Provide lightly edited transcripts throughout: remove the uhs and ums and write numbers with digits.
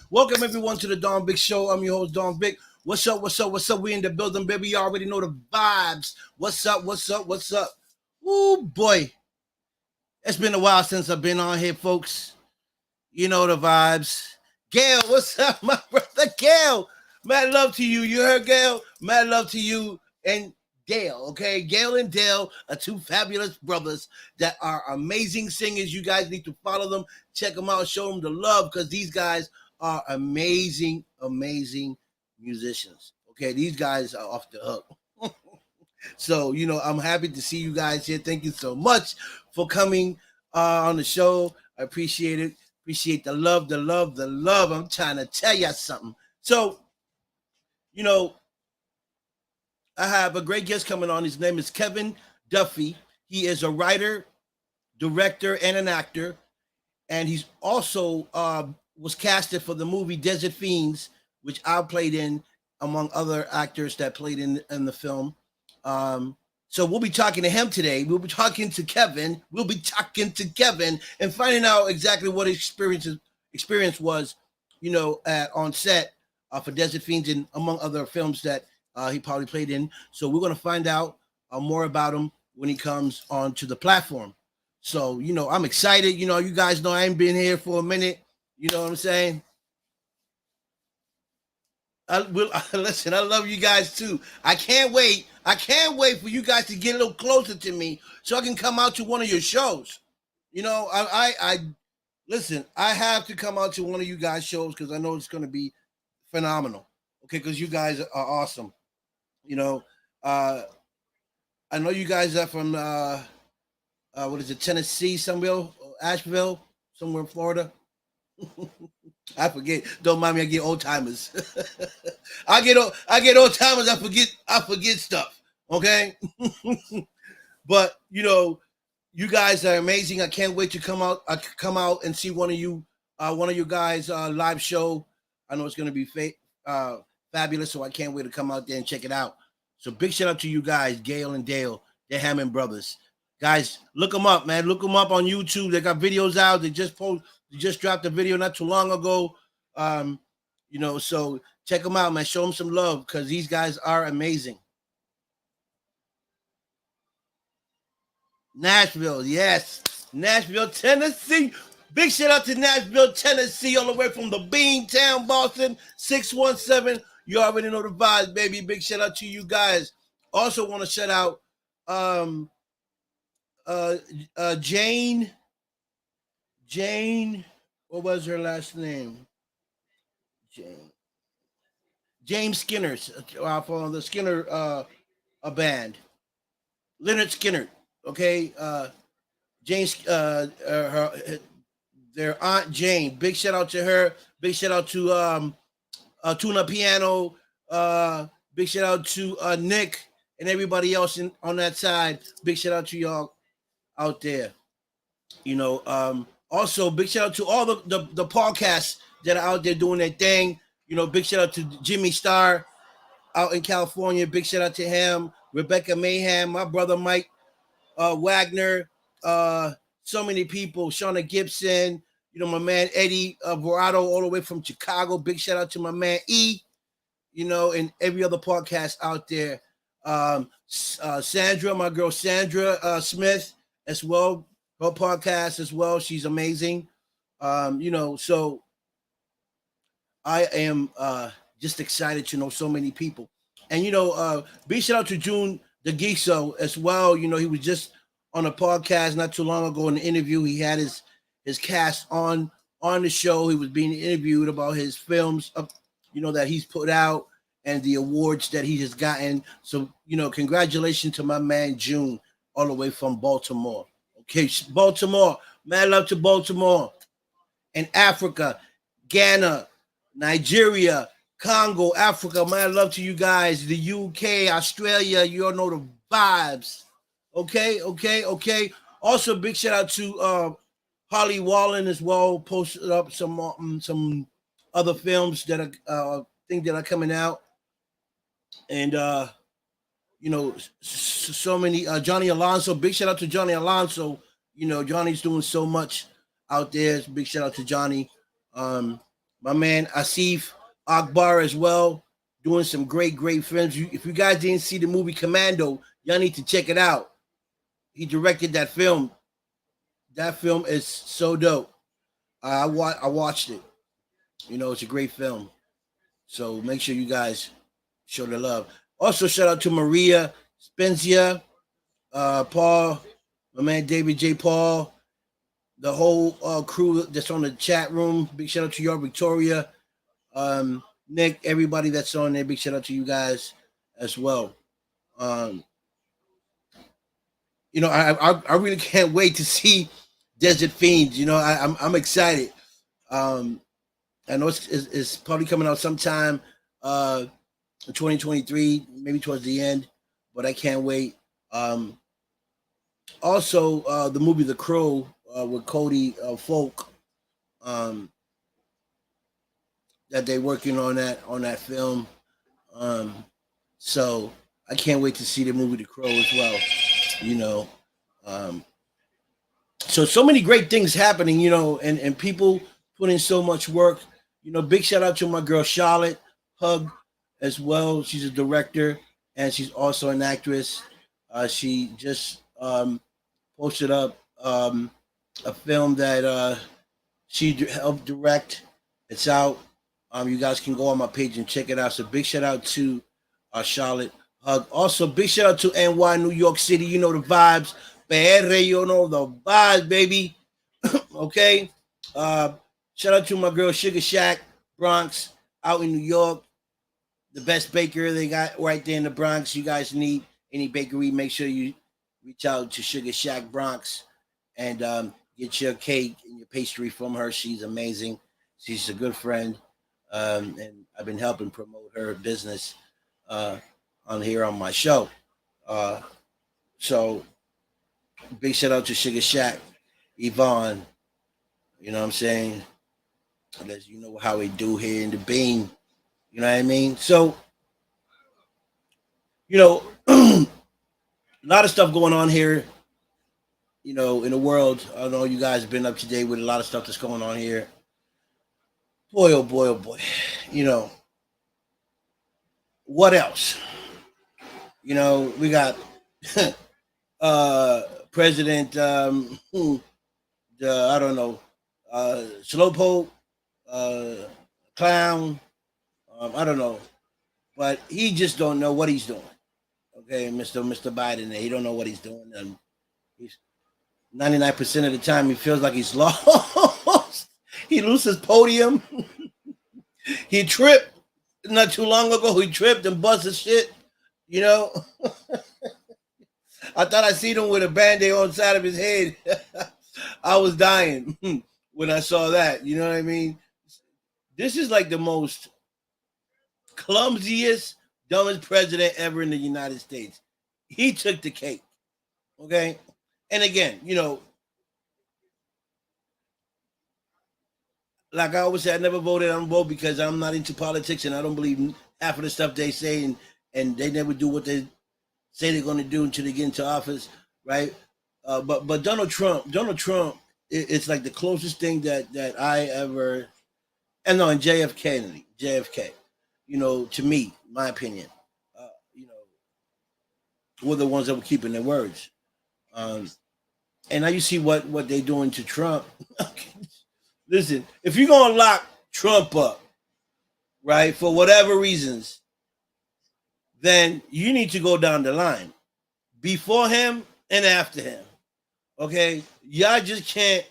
Welcome everyone to the Don Big Show. I'm your host, Don Big. What's up? What's up? What's up? We in the building, baby. You already know the vibes. What's up? What's up? What's up? Ooh, boy. It's been a while since I've been on here, folks. You know the vibes. Gail, what's up, my brother? Gail. Mad love to you. You heard Gail? Mad love to you and Dale, okay? Gail and Dale are two fabulous brothers that are amazing singers. You guys need to follow them, check them out, show them the love because these guys are amazing, amazing musicians. Okay, these guys are off the hook. So, I'm happy to see you guys here. Thank you so much for coming on the show. I appreciate it. Appreciate the love, the love, the love. I'm trying to tell you something. So, I have a great guest coming on. His name is Kevin Duffy. He is a writer, director, and an actor. And he's also was casted for the movie Desert Fiends, which I played in, among other actors that played in the film. So we'll be talking to him today. We'll be talking to Kevin. We'll be talking to Kevin and finding out exactly what his experience was, on set for Desert Fiends and among other films that he probably played in. So we're going to find out more about him when he comes onto the platform. So, I'm excited. You guys know I ain't been here for a minute. You know what I'm saying? Listen, I love you guys too. I can't wait. I can't wait for you guys to get a little closer to me so I can come out to one of your shows. I listen. I have to come out to one of you guys' shows because I know it's going to be phenomenal. Okay, because you guys are awesome. I know you guys are from what is it, Tennessee, somewhere, Asheville, somewhere in Florida. I forget. Don't mind me. I get old timers. I get old timers. I forget stuff. Okay. But you guys are amazing. I can't wait to come out and see one of you guys live show. I know it's going to be fabulous. So I can't wait to come out there and check it out. So big shout out to you guys, Gail and Dale. They're Hammond brothers. Guys, look them up, man. Look them up on YouTube. They got videos out. They just dropped a video not too long ago. So check them out, man. Show them some love because these guys are amazing. Nashville, yes. Nashville, Tennessee. Big shout out to Nashville, Tennessee, all the way from the Beantown, Boston, 617. You already know the vibes, baby. Big shout out to you guys. Also want to shout out Jane, what was her last name? James Skinner, from the Skinner band. Leonard Skinner, okay? James, their Aunt Jane. Big shout out to her. Big shout out to Tuna Piano. Big shout out to Nick and everybody else on that side. Big shout out to y'all out there. Also big shout out to all the podcasts that are out there doing their thing. Big shout out to Jimmy Starr out in California. Big shout out to him. Rebecca Mayhem, my brother Mike Wagner, so many people. Shauna Gibson, my man Eddie Verado, all the way from Chicago. Big shout out to my man E, and every other podcast out there. Sandra, my girl Sandra Smith, as well. Her podcast as well. She's amazing. So I am just excited to know so many people. And big shout out to June DeGiso as well. He was just on a podcast not too long ago in an interview. He had his cast on the show. He was being interviewed about his films that he's put out and the awards that he has gotten. So, congratulations to my man June, all the way from Baltimore. Okay, Baltimore. Mad love to Baltimore. And Africa, Ghana, Nigeria, Congo, Africa. Mad love to you guys. The UK, Australia, you all know the vibes. Okay. Also, big shout out to Holly Wallen as well. Posted up some other films that are things that are coming out. And so many. Johnny Alonso, big shout out to Johnny Alonso. Johnny's doing so much out there. Big shout out to Johnny. My man Asif Akbar as well, doing some great films. If you guys didn't see the movie Commando, y'all need to check it out. He directed that film. That film is so dope. I watched it. You know, it's a great film. So make sure you guys show the love. Also, shout out to Maria Spenzia, Paul, my man David J. Paul, the whole crew that's on the chat room. Big shout out to your Victoria, Nick, everybody that's on there. Big shout out to you guys as well. Um, you know, I really can't wait to see Desert Fiends. You know, I'm excited. Um, I know it's probably coming out sometime in 2023, maybe towards the end, but I can't wait. Um, Also, the movie The Crow with Cody Folk, um, that they're working on that film. Um, so I can't wait to see the movie The Crow as well. You know, um, so many great things happening. You know, and people put in so much work. You know, big shout out to my girl Charlotte Hug as well. She's a director and she's also an actress. She just posted up a film that she helped direct. It's out. You guys can go on my page and check it out. So big shout out to Charlotte Hug. Also, big shout out to NY, New York City. You know the vibes. PR, you know the vibes, baby. Okay. Uh, Shout out to my girl Sugar Shack, Bronx, out in New York. The best baker they got right there in the Bronx. You guys need any bakery, make sure you reach out to Sugar Shack Bronx and get your cake and your pastry from her. She's amazing. She's a good friend, and I've been helping promote her business uh, on here on my show. Uh, so big shout out to Sugar Shack, Yvonne. You know what I'm saying? Unless you know how we do here in the Bean. You know what I mean? So you know, a lot of stuff going on here. You know, in the world. I know you guys have been up to date with a lot of stuff that's going on here. Boy, oh boy, oh boy. You know, what else? You know, we got President, I don't know, Slowpoke, uh, Clown, I don't know, but he just don't know what he's doing. Okay, Mr. Biden, he don't know what he's doing, and he's 99% of the time he feels like he's lost. He loses podium. He tripped not too long ago. He tripped and busted shit. You know, I thought I seen him with a band-aid on the side of his head. I was dying when I saw that. You know what I mean? This is like the most clumsiest, dumbest president ever in the United States. He took the cake. Okay? And again, you know, like I always say, I never voted on vote because I'm not into politics and I don't believe half of the stuff they say, and they never do what they say they're going to do until they get into office, right? But Donald Trump, it's like the closest thing that I ever, and no, and JFK, you know, to me, my opinion, you know, were the ones that were keeping their words. Um, and now you see what they're doing to Trump. Listen, if you're gonna lock Trump up, right, for whatever reasons, then you need to go down the line before him and after him. Okay, y'all just can't,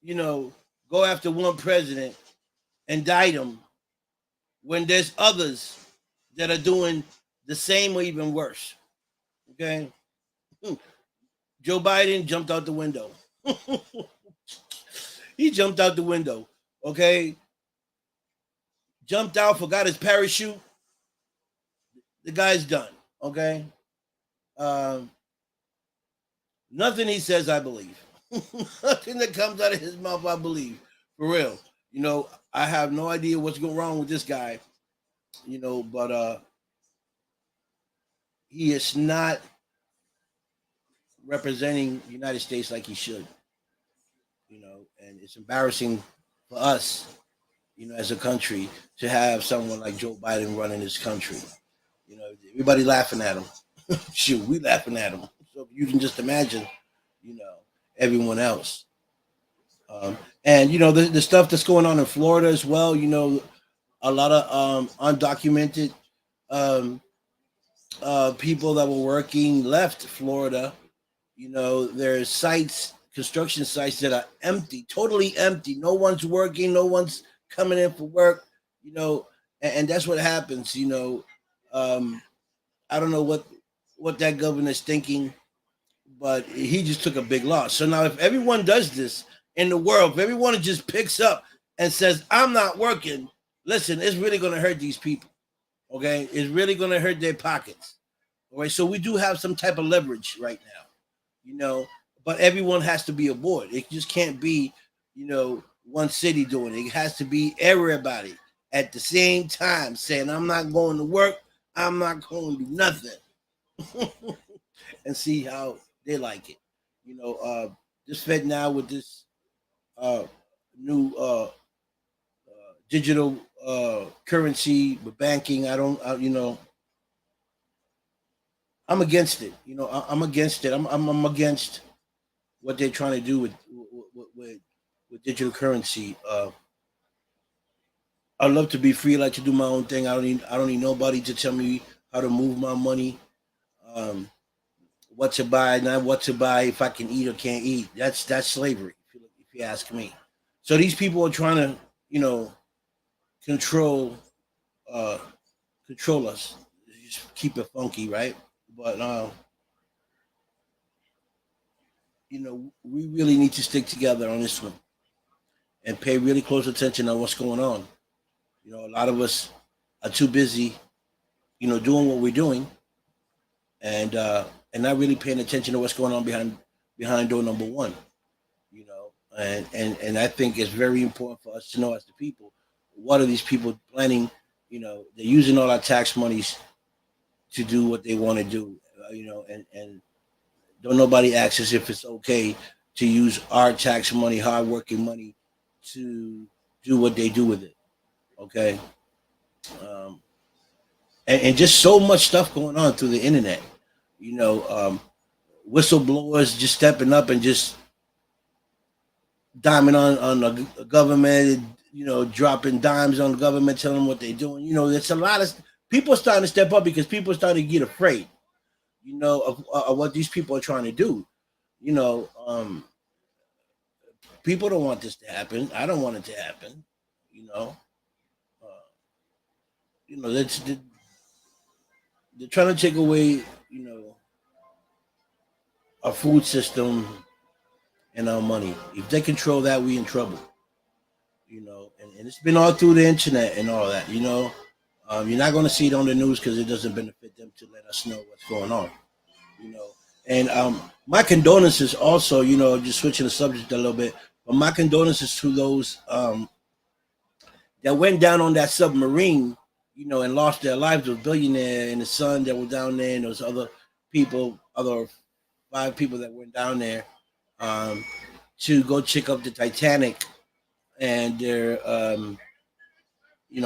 you know, go after one president, indict him when there's others that are doing the same or even worse. Okay, Joe Biden jumped out the window. He jumped out the window. Okay, jumped out, forgot his parachute. The guy's done. Okay, um, nothing he says, I believe. Nothing that comes out of his mouth, I believe. For real. You know, I have no idea what's going wrong with this guy. You know, but he is not representing the United States like he should. You know, and it's embarrassing for us. as a country, to have someone like Joe Biden running this country. Everybody laughing at him. Shoot, we laughing at him. So you can just imagine, you know, everyone else. Um, and the stuff that's going on in Florida as well. A lot of undocumented um, people that were working left Florida. There's sites, construction sites that are empty, totally empty. No one's working. No one's coming in for work. And that's what happens. Um, I don't know what that governor's thinking, but he just took a big loss. So now, if everyone does this in the world, if everyone just picks up and says, "I'm not working," listen, it's really going to hurt these people. Okay, it's really going to hurt their pockets. All right, so we do have some type of leverage right now, but everyone has to be aboard. It just can't be, one city doing it. It has to be everybody at the same time saying, "I'm not going to work. I'm not going to do nothing," and see how they like it. This Fed now with this new digital currency with banking. I don't, I'm against it. I'm against it. I'm against what they're trying to do with digital currency. I love to be free. I like to do my own thing. I don't need nobody to tell me how to move my money. Um, what to buy, not what to buy, if I can eat or can't eat. That's slavery, if you ask me. So these people are trying to, control uh, control us, just keep it funky, right? But we really need to stick together on this one and pay really close attention on what's going on. A lot of us are too busy, doing what we're doing, and not really paying attention to what's going on behind door number one. And I think it's very important for us to know, as the people, what are these people planning. They're using all our tax monies to do what they want to do. And don't nobody ask us if it's okay to use our tax money, hard working money, to do what they do with it. Okay. um, and just so much stuff going on through the internet. Whistleblowers just stepping up and just diming on the government, dropping dimes on the government, telling them what they're doing. There's a lot of people starting to step up because people are starting to get afraid, of what these people are trying to do. You know, people don't want this to happen. I don't want it to happen. You know, uh, they're trying to take away, our food system and our money. If they control that, we in trouble. And it's been all through the internet and all that. You're not going to see it on the news because it doesn't benefit them to let us know what's going on. You know, and my condolences also. Just switching the subject a little bit, but my condolences to those that went down on that submarine, and lost their lives. Those billionaire and the son that were down there, and those other people, other 5 people that went down there um, to go check up the Titanic, and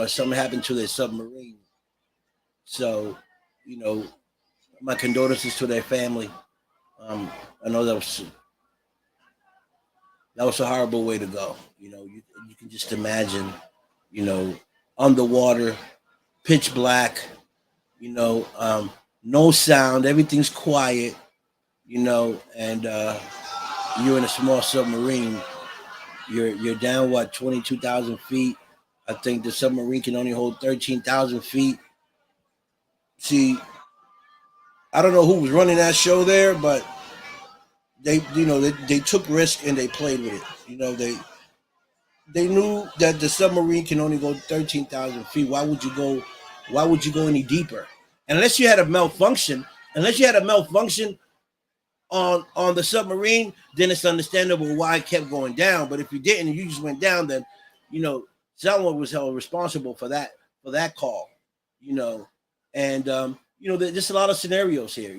something happened to their submarine. So, you know, my condolences to their family. Um, I know that was a horrible way to go. You can just imagine, you know, underwater, pitch black, no sound, everything's quiet, and you're in a small submarine. You're down, what, 22,000 feet. I think the submarine can only hold 13,000 feet. See, I don't know who was running that show there, but they took risk and they played with it. They knew that the submarine can only go 13,000 feet. Why would you go any deeper? Unless you had a malfunction, unless you had a malfunction on the submarine, then it's understandable why it kept going down. But if you didn't, you just went down, then someone was held responsible for that call. You know, and there's a lot of scenarios here.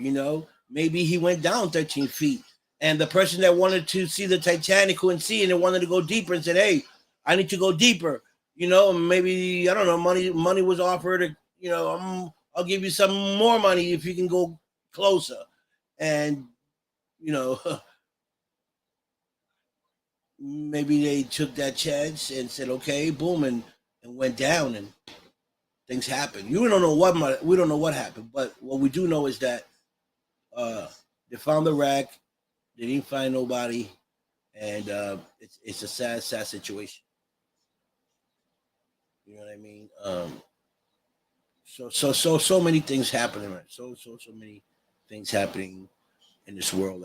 Maybe he went down 13 feet, and the person that wanted to see the Titanic couldn't see, and they wanted to go deeper and said, "Hey, I need to go deeper." maybe I don't know, money was offered. I'll give you some more money if you can go closer. And you know, maybe they took that chance and said, okay, boom, and went down, and things happened. We don't know what happened, but what we do know is that uh, they found the rack. They didn't find nobody, and it's a sad situation. You know what I mean? So many things happening, right? So many things happening in this world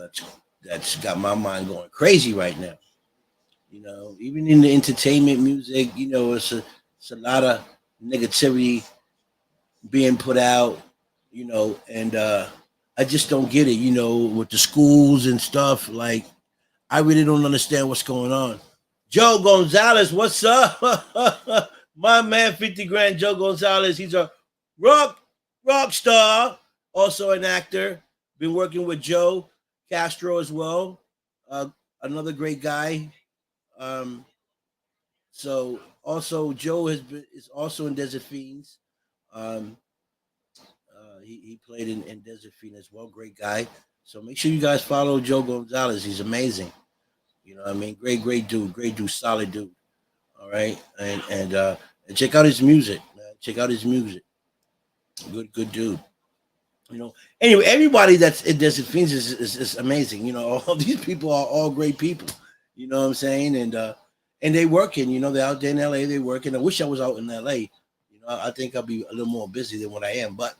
that's got my mind going crazy right now. Even in the entertainment music, it's a lot of negativity being put out, and I just don't get it, with the schools and stuff. Like, I really don't understand what's going on. Joe Gonzalez, what's up? My man, 50 grand, Joe Gonzalez. He's a rock rock star, also an actor. Been working with Joe Castro as well. Uh, Another great guy. Um, so also Joe is also in Desert Fiends. Um, he played in Desert Fiend as well. Great guy. So make sure you guys follow Joe Gonzalez. He's amazing. You know what I mean? Great dude, solid dude. All right. And check out his music, man. Check out his music. Good dude. Anyway, everybody that's in Desert Fiends is amazing. All these people are all great people. You know what I'm saying? And they working, they're out there in LA, they working. I wish I was out in LA. I think I'll be a little more busy than what I am, but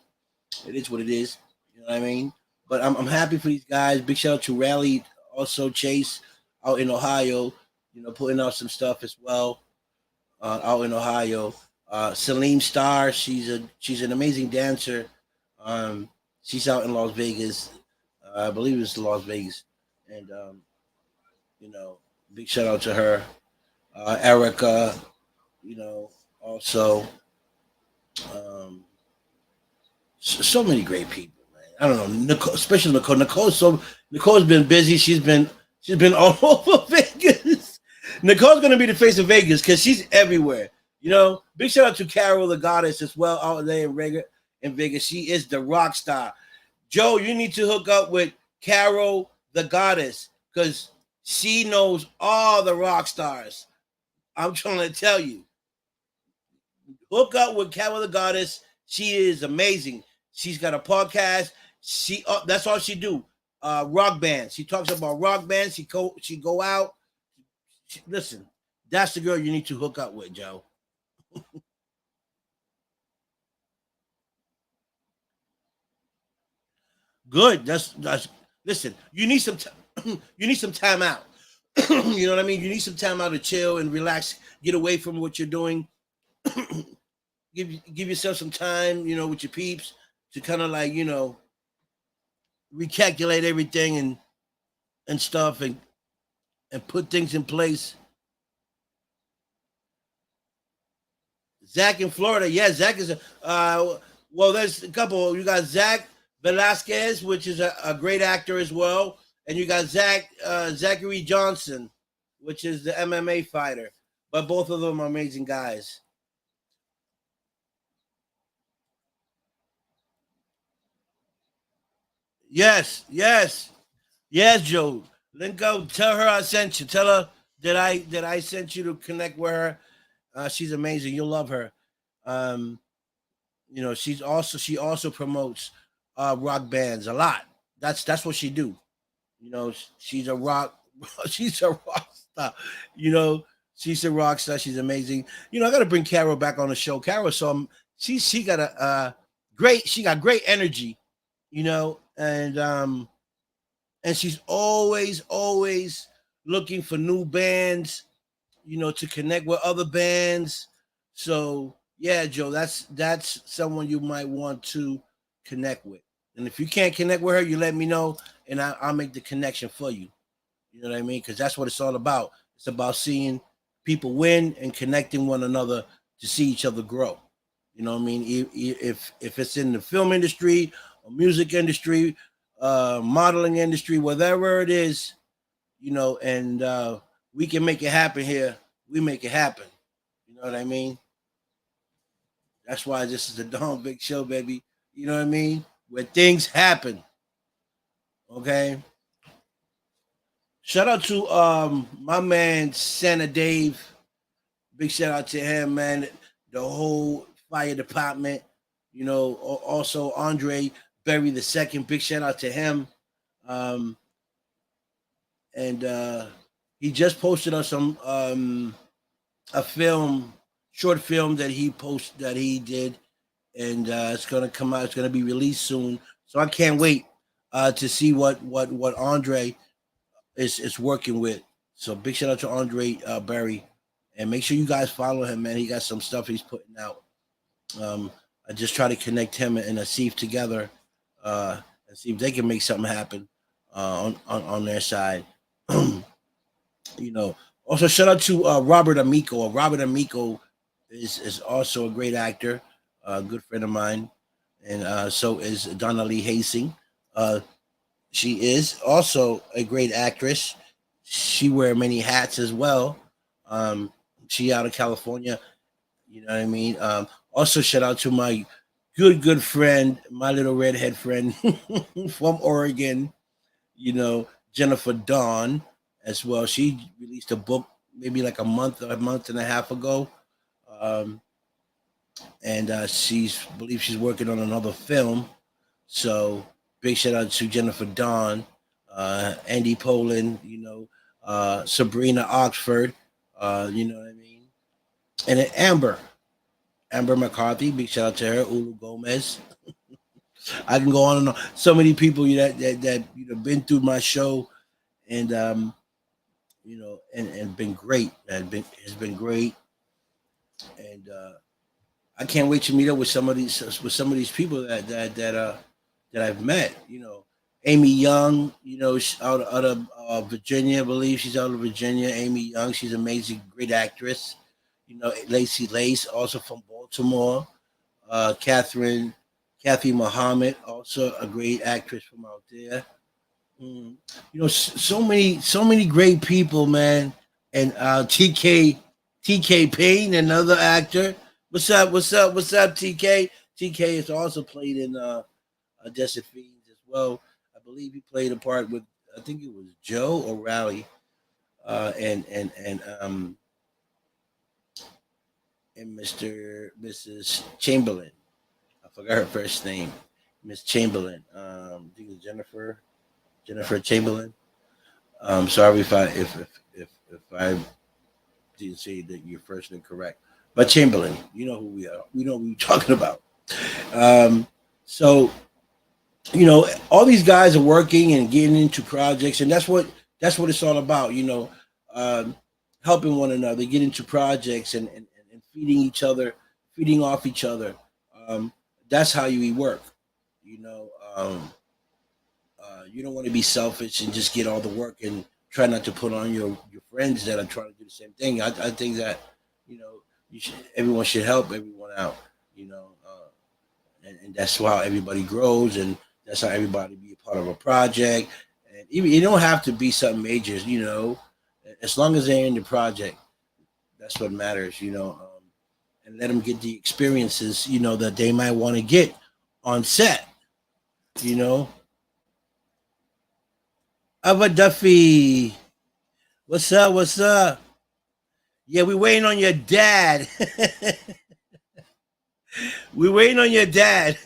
it is what it is. You know what I mean? But I'm happy for these guys. Big shout out to Rally, also Chase out in Ohio, putting out some stuff as well out in Ohio. Celine Starr, she's an amazing dancer. Um, she's out in Las Vegas. I believe it's Las Vegas. And, you know, big shout out to her. Erica, also. Um, so many great people, man. I don't know, Nicole, especially Nicole. Nicole's been busy. She's been all over Vegas. Nicole's gonna be the face of Vegas because she's everywhere. Big shout out to Carol the Goddess as well out there in Vegas. She is the rock star. Joe, you need to hook up with Carol the Goddess because she knows all the rock stars. I'm trying to tell you. Hook up with Carol the Goddess. She is amazing. She's got a podcast. That's all she do. Rock bands. She talks about rock bands. She go out. Listen, that's the girl you need to hook up with, Joe. Good. That's. Listen, you need some. You need some time out. You know what I mean? You need some time out to chill and relax. Get away from what you're doing. Give yourself some time. With your peeps to kind of like recalculate everything and stuff and put things in place. Zach in Florida, yeah, Zach is well. There's a couple. You got Zach Velasquez, which is a great actor as well, and you got Zachary Johnson, which is the MMA fighter. But both of them are amazing guys. Yes, Joe. Linko, tell her I sent you. Tell her that I sent you to connect with her. She's amazing. You'll love her. Um, she also promotes rock bands a lot. That's what she do. She's a rock she's a rock star. You know, she's a rock star. She's amazing. I got to bring Carol back on the show. Carol, she got a she got great energy. And she's always looking for new bands, to connect with other bands. So yeah, Joe, that's someone you might want to connect with. And if you can't connect with her, you let me know, and I'll make the connection for you. You know what I mean? Because that's what it's all about. It's about seeing people win and connecting one another to see each other grow. You know what I mean? If it's in the film industry or music industry, modeling industry, whatever it is, and we can make it happen here. We make it happen. know what I mean? That's why this is the Dawn Big Show, baby. You know what I mean? Where things happen. Okay. Shout out to my man Santa Dave. Big shout out to him, man. The whole fire department. You know, also Andre Berry the second. Big shout out to him. Um, and he just posted us some a film, short film that he did, and it's gonna come out. It's gonna be released soon. So I can't wait to see what Andre is working with. So big shout out to Andre Berry, and make sure you guys follow him, man. He got some stuff he's putting out. Um, I just try to connect him and Asif together, and see if they can make something happen on their side. You know. Also, shout out to Robert Amico. Robert Amico is also a great actor, a good friend of mine, and so is Donna Lee Hasing. Uh, she is also a great actress. She wear many hats as well. Um, she out of California. You know what I mean? Also, shout out to my good friend, my little redhead friend from Oregon. You know, Jennifer Dawn as well. She released a book maybe like a month and a half ago. Um, and she's believe she's working on another film. So big shout out to Jennifer Dawn, Andy Poland, you know, Sabrina Oxford, you know what I mean? And then Amber McCarthy, big shout out to her, Ulu Gomez. I can go on and on. So many people that you know been through my show and you know and been great. Has been great, and I can't wait to meet up with some of these people that I've met. You know, Amy Young. You know, out of Virginia, I believe she's out of Virginia. Amy Young, she's amazing, great actress. You know, Lacey Lace, also from Baltimore. Catherine, Kathy Muhammad, also a great actress from out there. Mm. You know, so many great people, man. And TK Payne, another actor. What's up? What's up? What's up, TK? TK has also played in Desert Fiends as well. I believe he played a part with I think it was Joe O'Reilly and Mrs. Chamberlain. I forgot her first name. Miss Chamberlain. I think it's Jennifer Chamberlain. Sorry if I didn't say that your first name correct, but Chamberlain. You know who we are. We know who we're talking about. Um, so you know, all these guys are working and getting into projects, and that's what it's all about. You know, um, helping one another, get into projects, and feeding each other, feeding off each other. Um, that's how you work. You know, you don't want to be selfish and just get all the work and try not to put on your friends that are trying to do the same thing. I think that you know everyone should help everyone out. You know, and that's how everybody grows, and that's how everybody be a part of a project. And even you don't have to be something major. You know, as long as they're in the project, that's what matters. You know, and let them get the experiences. You know that they might want to get on set. You know, Ava Duffy. What's up? What's up? Yeah, we waiting on your dad. We waiting on your dad.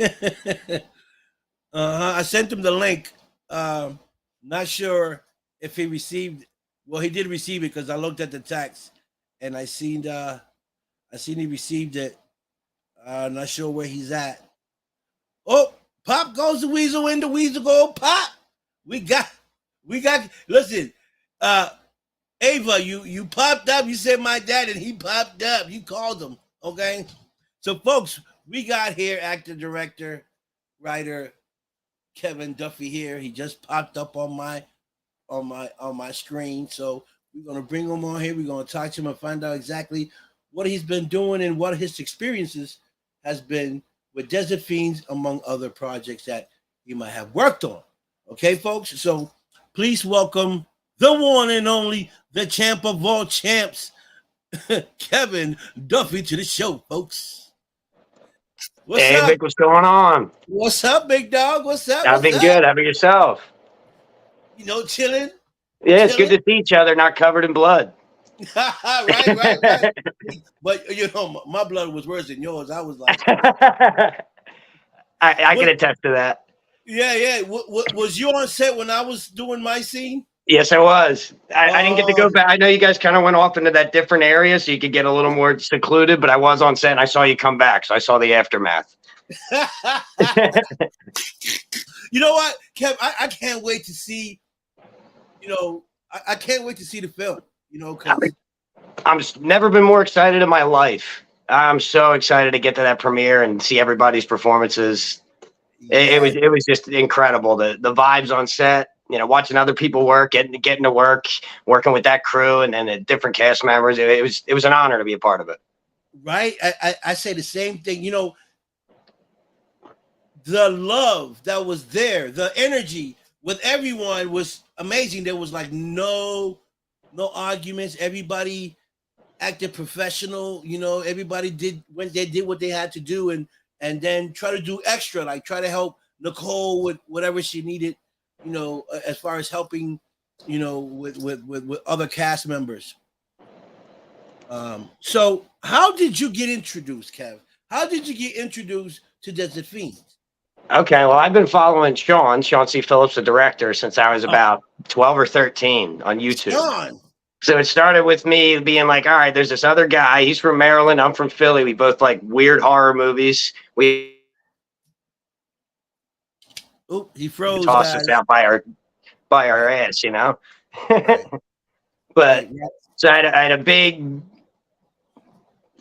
I sent him the link. Not sure if he received. Well, he did receive it because I looked at the text and I seen he received it. Not sure where he's at. Oh, Pop goes the Weasel in the Weasel go Pop. We got we got. Listen, uh, Ava, you popped up. You said my dad, and he popped up. You called him, okay? So, folks, we got here actor, director, writer Kevin Duffy here. He just popped up on my screen. So we're gonna bring him on here. We're gonna talk to him and find out exactly what he's been doing and what his experiences has been with Desert Fiends, among other projects that he might have worked on. Okay, folks. So please welcome the one and only, the champ of all champs, Kevin Duffy to the show, folks. What's Hey, up? Vic, what's going on? What's up, big dog? What's up? I've What's been up? good. How about yourself? Chilling, Yeah, it's good chilling. to see each other, not covered in blood. Right. But my blood was worse than yours. I was like, I can what? attest to that. Yeah. What was you on set when I was doing my scene? Yes, I was. I didn't get to go Oh, back. I know you guys kind of went off into that different area so you could get a little more secluded, but I was on set and I saw you come back. So I saw the aftermath. you know what, Kev? I can't wait to see. I can't wait to see the film. Because I'm just never been more excited in my life. I'm so excited to get to that premiere and see everybody's performances. yeah, It was just incredible. The vibes on set, watching other people work, getting to work, working with that crew, and then the different cast members. It was an honor to be a part of it. right. I say the same thing. The love that was there, the energy with everyone was amazing. There was like no arguments. Everybody acted professional. Everybody did when they did what they had to do, and then try to do extra, like try to help Nicole with whatever she needed. As far as helping, with other cast members. So how did you get introduced, Kev? How did you get introduced to Desert Fiends? Okay, well, I've been following Sean C. Phillips, the director, since I was about 12 or 13 on YouTube. Sean. So it started with me being like, all right, there's this other guy. He's from Maryland. I'm from Philly. We both like weird horror movies. We Oh, he froze, toss us guys. out by our Right, ass, you know. right, But right, right. so I had a big,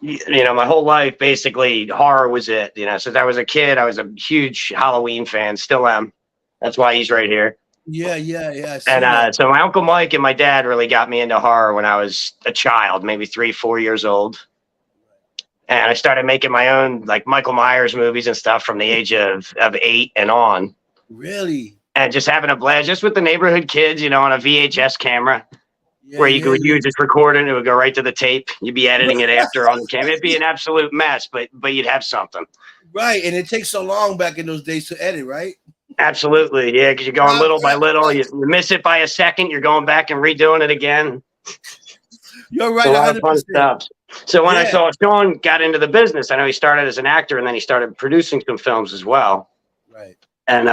my whole life basically horror was it. Since I was a kid, I was a huge Halloween fan. Still am. That's why he's right here. Yeah. I And see that. so my uncle Mike and my dad really got me into horror when I was a child, maybe 3, 4 years old. And I started making my own like Michael Myers movies and stuff from the age of 8 and on. Really? And just having a blast just with the neighborhood kids, on a VHS camera Yeah, where you yeah, could yeah. use just record it and it would go right to the tape. You'd be editing it after on the camera. It'd be an absolute mess, but you'd have something. Right, and it takes so long back in those days to edit, right? Absolutely. Yeah, because you're going little by little. You miss it by a second, you're going back and redoing it again. You're It's a right, lot of fun 100%. stuff. So when I Yeah, saw Sean got into the business, I know he started as an actor and then he started producing some films as well. right. And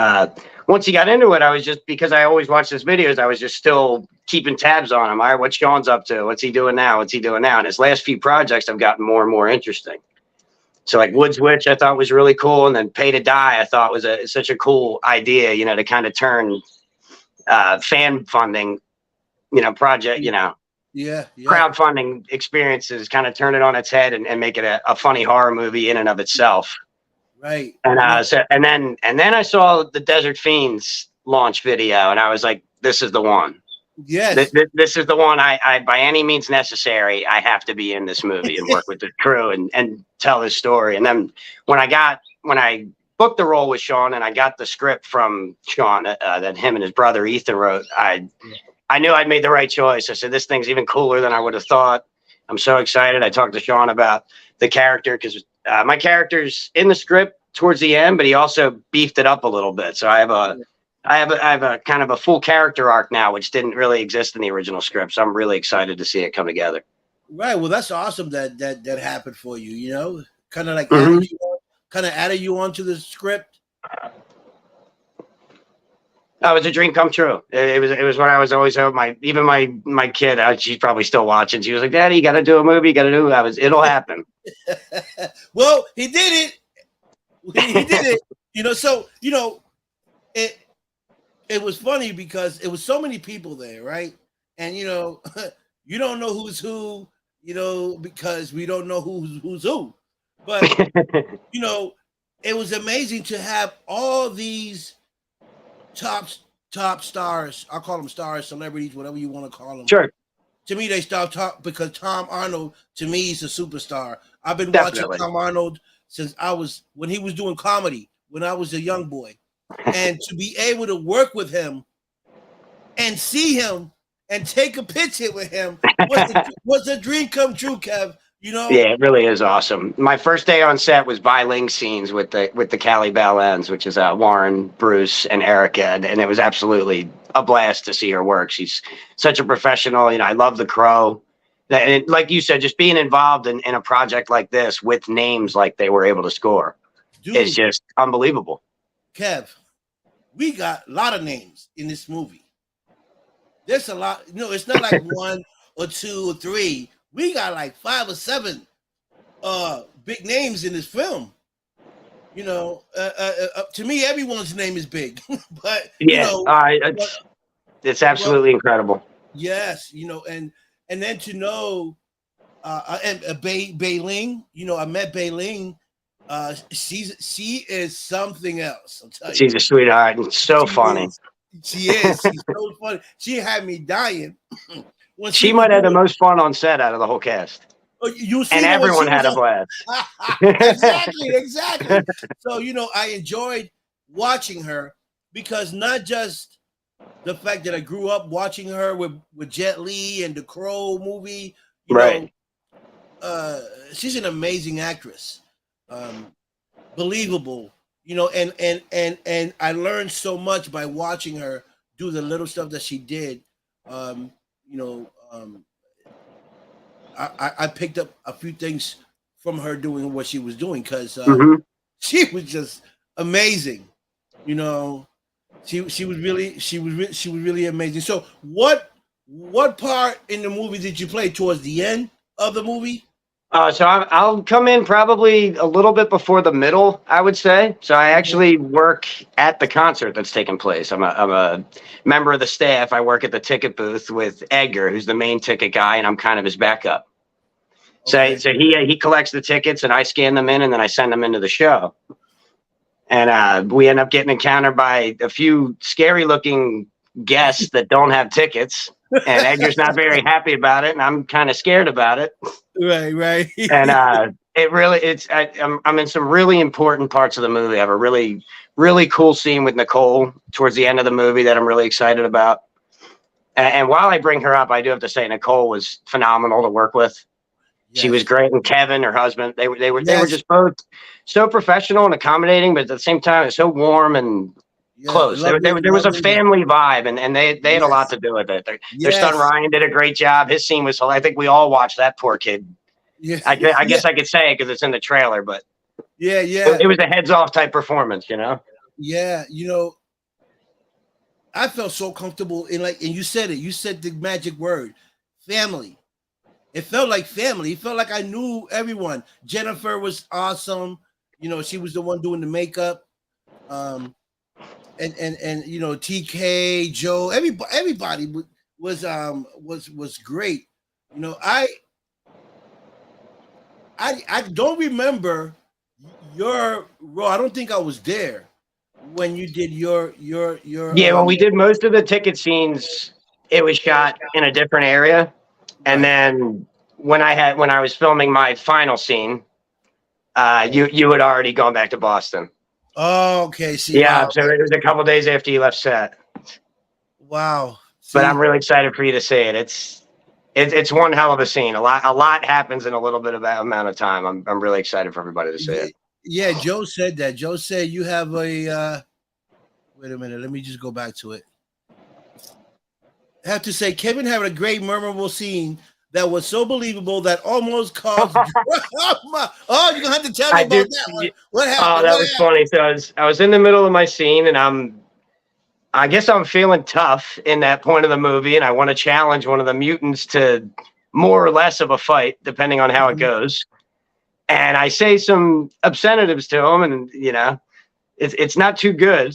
once he got into it, I was just, because I always watched his videos, I was just still keeping tabs on him. All right, what's Sean's up to? What's he doing now? What's he doing now? And his last few projects have gotten more and more interesting. So like Woods Witch, I thought was really cool. And then Pay to Die, I thought was such a cool idea, to kind of turn fan funding, project, Yeah. crowdfunding experiences, kind of turn it on its head and make it a funny horror movie in and of itself. Right. And No, and then I saw the Desert Fiends launch video, and I was like, "This is the one. yes. This is the one. I by any means necessary, I have to be in this movie and work with the crew and tell this story." And then when I booked the role with Sean and I got the script from Sean that him and his brother Ethan wrote, I knew I'd made the right choice. I said, "This thing's even cooler than I would have thought." I'm so excited. I talked to Sean about the character because my character's in the script towards the end, but he also beefed it up a little bit. So I have a kind of a full character arc now, which didn't really exist in the original script. So I'm really excited to see it come together. Right. Well, that's awesome that happened for you. Kind of like Mhm. added you onto the script. That was a dream come true. It was what I was always hoping. My kid, she's probably still watching. She was like, "Daddy, you got to do a movie. You got to do." It'll happen. Well, he did it. He did it. So it it was funny because it was so many people there, right? And you don't know who's who, because we don't know who's who. But you know, it was amazing to have all these top top stars. I'll call them stars, celebrities, whatever you want to call them. Sure, To me, they start talk because Tom Arnold to me is a superstar. I've been watching definitely. Tom Arnold since when he was doing comedy when I was a young boy, and to be able to work with him and see him and take a picture with him was a dream come true, Kev. You know? Yeah, it really is awesome. My first day on set was Ling scenes with the Cali Bellends, which is Warren, Bruce, and Erica, and it was absolutely a blast to see her work. She's such a professional. You know, I love The Crow. And like you said, just being involved in a project like this with names like they were able to score is Dude, just unbelievable. Kev, we got a lot of names in this movie. There's a lot. You know, it's not like one or two or three. We got like 5 or 7 big names in this film. You know, to me, everyone's name is big, but you Yeah, know, it's absolutely incredible. yes, you know, and then to know, and Bei Ling, you know, I met Bei Ling. She is something else. I'll tell She's you, a sweetheart and so she funny. is. She is. She's so funny. She had me dying when she She was might have the doing. most fun on set out of the whole cast, You and see her when she everyone was had a blast. exactly. So you know, I enjoyed watching her because not just the fact that I grew up watching her with Jet Li and the Crow movie. You know, Right. she's an amazing actress, believable. You know, and I learned so much by watching her do the little stuff that she did. You know, I picked up a few things from her doing what she was doing because Mm-hmm. she was just amazing. You know, she was really she was really amazing. So what part in the movie did you play towards the end of the movie? So I'll come in probably a little bit before the middle, I would say. So I Okay. actually work at the concert that's taking place. I'm a member of the staff. I work at the ticket booth with Edgar, who's the main ticket guy, and I'm kind of his backup. So Okay. so he collects the tickets, and I scan them in, and then I send them into the show. And we end up getting encountered by a few scary looking guests that don't have tickets. And Edgar's not very happy about it, and I'm kind of scared about it. Right. And I'm in some really important parts of the movie. I have a really cool scene with Nicole towards the end of the movie that I'm really excited about. And while I bring her up, I do have to say Nicole was phenomenal to work with. She was Yes. great, and Kevin, her husband, they were Yes. just both so professional and accommodating, but at the same time, it's so warm and Yeah. close. Lovely. There was a Lovely. family vibe, and they had a lot Yes. to do with it. Their son Yes. Ryan did a great job. His scene was, I think we all watched that poor kid. Yeah. I Yeah. guess I could say it because it's in the trailer, but Yeah. Yeah. it was a heads off type performance, you know? Yeah. You know, I felt so comfortable in like, and you said it. You said the magic word, family. It felt like family. It felt like I knew everyone. Jennifer was awesome. You know, she was the one doing the makeup. And you know, TK, Joe, everybody was great. You know, I don't remember your role. I don't think I was there when you did your Yeah, well, we did most of the ticket scenes. It was shot in a different area, and right. then when I was filming my final scene, you had already gone back to Boston. Oh, okay. See, Yeah, wow, so it was a couple days after you left set. wow. But I'm See, really excited for you to see it. It's one hell of a scene. A lot happens in a little bit of that amount of time. I'm really excited for everybody to see it. yeah. Joe said that. Joe said you have a. Wait a minute. Let me just go back to it. I have to say, Kevin had a great, memorable scene that was so believable that almost caused drama. Oh, you're gonna have to tell me I about do. that one. What Oh, happened? that What was happened? funny. So I was in the middle of my scene, and I guess I'm feeling tough in that point of the movie, and I want to challenge one of the mutants to more or less of a fight, depending on how it Mhm. goes. And I say some obscenitives to him, and it's not too good.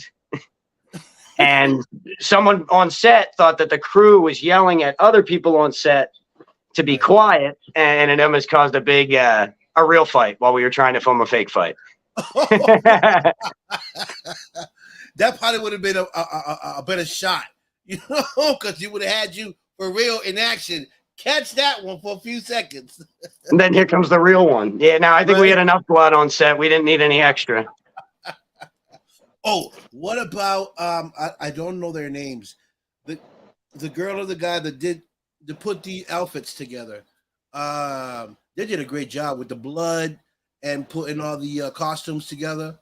And someone on set thought that the crew was yelling at other people on set to be Right. quiet, and it almost caused a real fight while we were trying to film a fake fight. That probably would have been a better shot, you know, because he would have had you for real in action. Catch that one for a few seconds. And then here comes the real one. Yeah, now I think we Right. had enough blood on set. We didn't need any extra. Oh, what about I don't know their names. The the girl or the guy that did to put the outfits together. They did a great job with the blood and putting all the costumes together.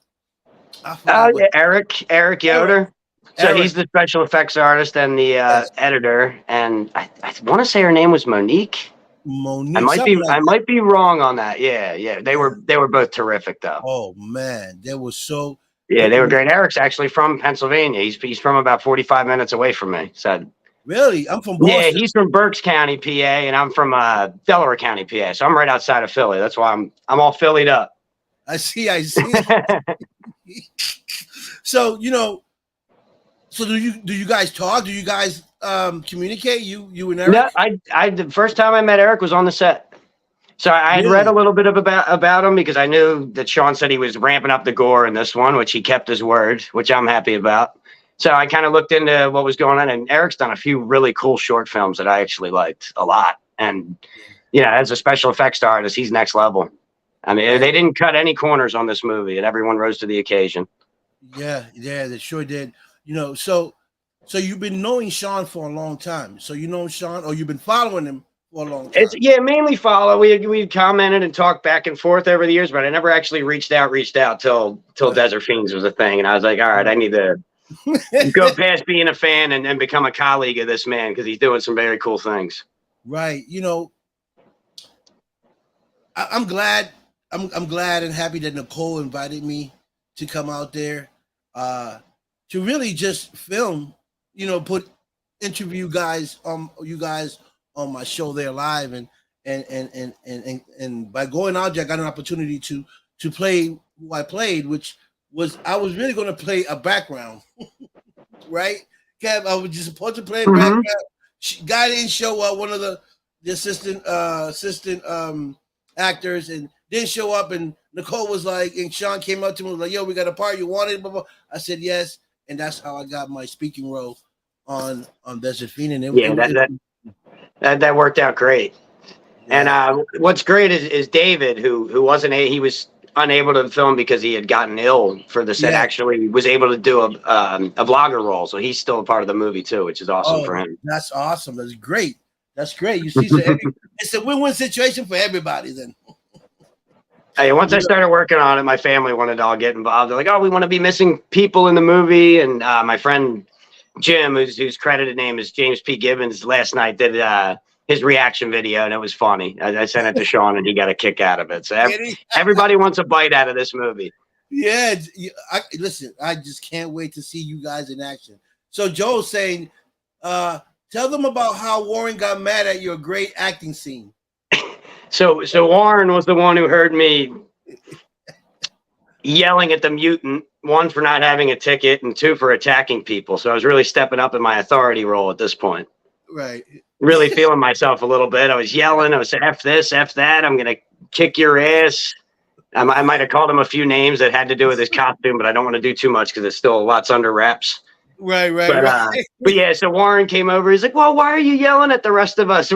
I Oh forgot what yeah, Eric Eric. Yoder. So Eric, he's the special effects artist and the yes, editor. And I want to say her name was Monique. Monique, something I like that. might be wrong on that. Yeah, yeah. Yeah. They were both terrific though. Oh man, they were so. Yeah, It, they were great. Eric's actually from Pennsylvania. He's from about 45 minutes away from me. So really, I'm from yeah, Boston. he's from Berks County, PA, and I'm from Delaware County, PA. So I'm right outside of Philly. That's why I'm all Phillied up. I see. I see. So so do you guys talk? Do you guys communicate? You and Eric? No, I the first time I met Eric was on the set. So I had read a Really? little bit of about him because I knew that Sean said he was ramping up the gore in this one, which he kept his word, which I'm happy about. So I kind of looked into what was going on, and Eric's done a few really cool short films that I actually liked a lot. And as a special effects artist, he's next level. I mean, Right. they didn't cut any corners on this movie, and everyone rose to the occasion. Yeah, they sure did. So you've been knowing Sean for a long time. So you know Sean, or you've been following him for a long It's time. mainly follow. We commented and talked back and forth over the years, but I never actually reached out till Right. Desert Fiends was a thing, and I was like, all right, I need to go past being a fan and become a colleague of this man because he's doing some very cool things. Right. I'm glad. I'm glad and happy that Nicole invited me to come out there to really just film. Put interview you guys on my show there live, and by going out there, I got an opportunity to play who I played, which was I was really going to play a background, right? Kev, I was just supposed to play a background. Guy didn't show up. One of the assistant actors and didn't show up, and Nicole was like, and Sean came up to me and was like, "Yo, we got a part you wanted." Blah, blah. I said yes, and that's how I got my speaking role on Desert Fiend. And That worked out great. yeah. And what's great is David, who wasn't he was unable to film because he had gotten ill for the set. Yeah. Actually, was able to do a vlogger role, so he's still a part of the movie too, which is awesome for him. That's awesome. That's great. That's great. You see, so it's a win-win situation for everybody. Then. Hey, once I started working on it, my family wanted to all get involved. They're like, "Oh, we want to be missing people in the movie." And my friend Jim, whose credited name is James P. Gibbons, last night did his reaction video, and it was funny. I sent it to Sean, and he got a kick out of it. So everybody wants a bite out of this movie. Yeah, listen, I just can't wait to see you guys in action. So Joe's saying, tell them about how Warren got mad at your great acting scene. So Warren was the one who heard me yelling at the mutant, one for not having a ticket and two for attacking people. So I was really stepping up in my authority role at this point. Right. Really feeling myself a little bit. I was yelling. I was saying, F this, F that. I'm going to kick your ass. I might have called him a few names that had to do with his costume, but I don't want to do too much because it's still lots under wraps. Right. But yeah, so Warren came over. He's like, well, why are you yelling at the rest of us?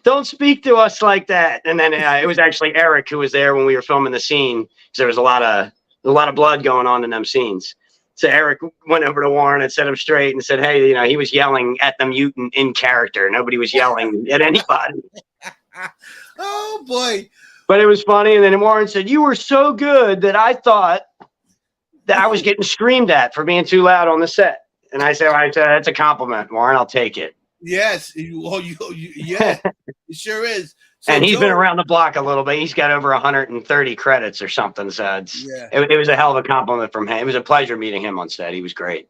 Don't speak to us like that. And then it was actually Eric who was there when we were filming the scene because there was a lot of blood going on in them scenes. So Eric went over to Warren and set him straight and said, hey, he was yelling at the mutant in character. Nobody was yelling at anybody. Oh, boy. But it was funny. And then Warren said, you were so good that I thought that I was getting screamed at for being too loud on the set. And I said, that's a compliment, Warren. I'll take it. Yes. Yeah, it sure is. So and he's been around the block a little bit. He's got over 130 credits or something. So it was a hell of a compliment from him. It was a pleasure meeting him on set. He was great.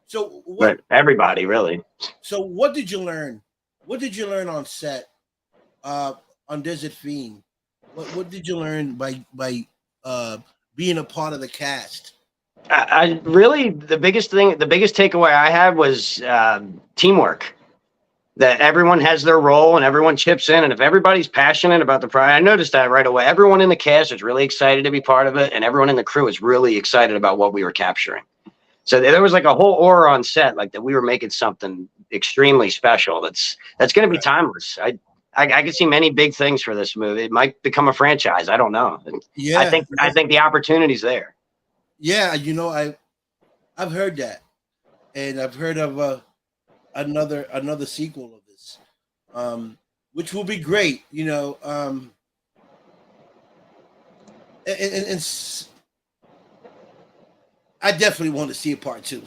So everybody, really. So what did you learn? What did you learn on set on Desert Fiend? What did you learn by being a part of the cast? I really, the biggest takeaway I had was teamwork. That everyone has their role and everyone chips in. And if everybody's passionate about the project, I noticed that right away. Everyone in the cast is really excited to be part of it. And everyone in the crew is really excited about what we were capturing. So there was like a whole aura on set, like that we were making something extremely special. That's going to be timeless. I could see many big things for this movie. It might become a franchise. I don't know. Yeah. I think the opportunity's there. Yeah. I've heard that. And I've heard of another sequel of this, which will be great. And I definitely want to see a part two.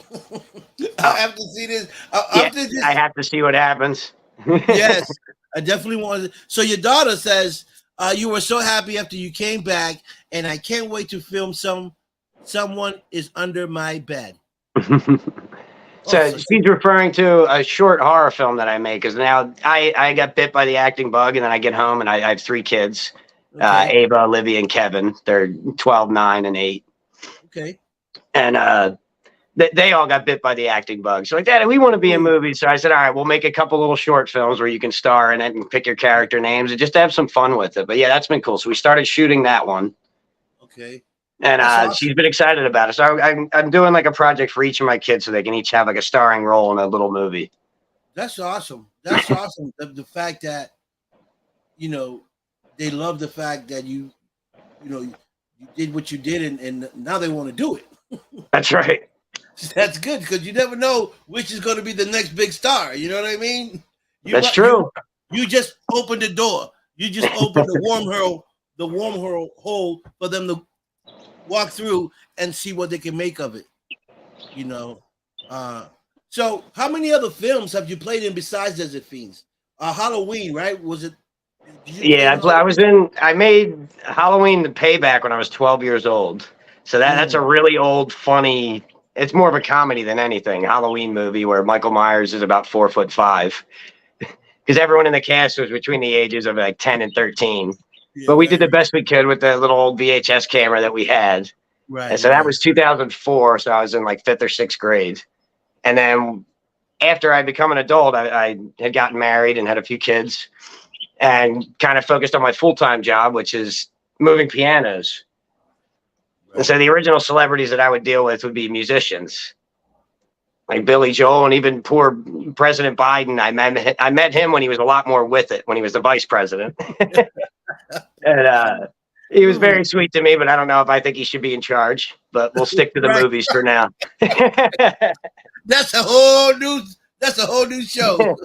I Oh, have to see this. yeah, After I this, have to see what happens. yes, I definitely want to. So your daughter says you were so happy after you came back, and I can't wait to film someone is under my bed. Oh, So so she's referring to a short horror film that I make. Because now I got bit by the acting bug, and then I get home and I have three kids, okay, Ava, Olivia, and Kevin. They're 12, 9, and 8. okay. And they all got bit by the acting bug. So like, Daddy, we want to be in Ooh, movies. So I said, all right, we'll make a couple little short films where you can star in it and pick your character names and just have some fun with it. But yeah, that's been cool. So we started shooting that one. okay, And that's she's awesome. been excited about it. So I'm doing like a project for each of my kids so they can each have like a starring role in a little movie. That's awesome. That's awesome. The fact that you know they love the fact that you did what you did, and now they want to do it. That's right. That's good because you never know which is going to be the next big star. You know what I mean? You That's might you true. you just open the door. You just open the warm hole for them to walk through and see what they can make of it. You know. Uh, so how many other films have you played in besides Desert Fiends? Halloween, right? Was it? Did you play Yeah, in Halloween? I made Halloween the Payback when I was 12 years old. So that's a Mm, really old, funny, it's more of a comedy than anything. Halloween movie where Michael Myers is about 4'5", because everyone in the cast was between the ages of like 10 and 13. yeah, But we did very the best we could with the little old VHS camera that we had. And right, so that right. was 2004. So I was in like fifth or sixth grade. And then after I become an adult, I had gotten married and had a few kids and kind of focused on my full time job, which is moving pianos. And Right. so the original celebrities that I would deal with would be musicians like Billy Joel and even poor President Biden. I met him when he was a lot more with it, when he was the vice president. And he was Ooh, very sweet to me, but I don't know if I think he should be in charge. But we'll stick to the right. movies for now. That's a whole new. That's a whole new show.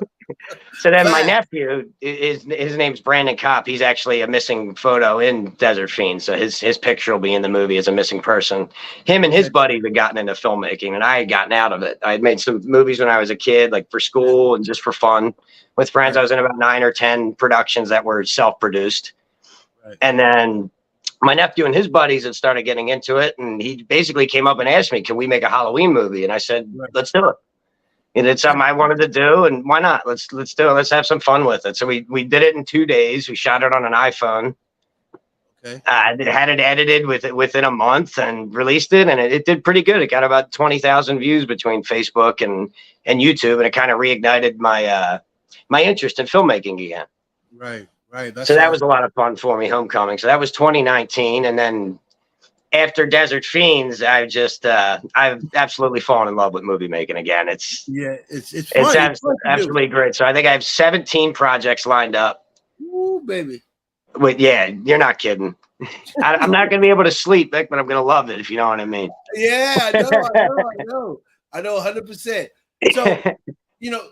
So then my Fact. nephew, his name's Brandon Kopp. He's actually a missing photo in Desert Fiend. So his picture will be in the movie as a missing person. Him and his Okay. buddies had gotten into filmmaking, and I had gotten out of it. I had made some movies when I was a kid, like for Yeah. school and just for fun with friends. I Right. was in about 9 or 10 productions that were self-produced. Right. And then my nephew and his buddies had started getting into it, and he basically came up and asked me, "Can we make a Halloween movie?" And I said, Right. "Let's do it." And it's something I wanted to do, and why not? Let's do it. Let's have some fun with it. So we did it in 2 days. We shot it on an iPhone. Okay. Had it edited within a month and released it, and it did pretty good. It got about 20,000 views between Facebook and YouTube, and it kind of reignited my interest in filmmaking again. Right. Right. So That's that was awesome. a lot of fun for me. Homecoming. So that was 2019, and then after Desert Fiends, I've absolutely fallen in love with movie making again. Yeah. It's It's fun. It's fun to do. absolutely great. So I think I have 17 projects lined up. Ooh, baby. Yeah, you're not kidding. I'm not going to be able to sleep, Vic, but I'm going to love it if you know what I mean. Yeah. I know. I know. I know. I know. 100%. So you know,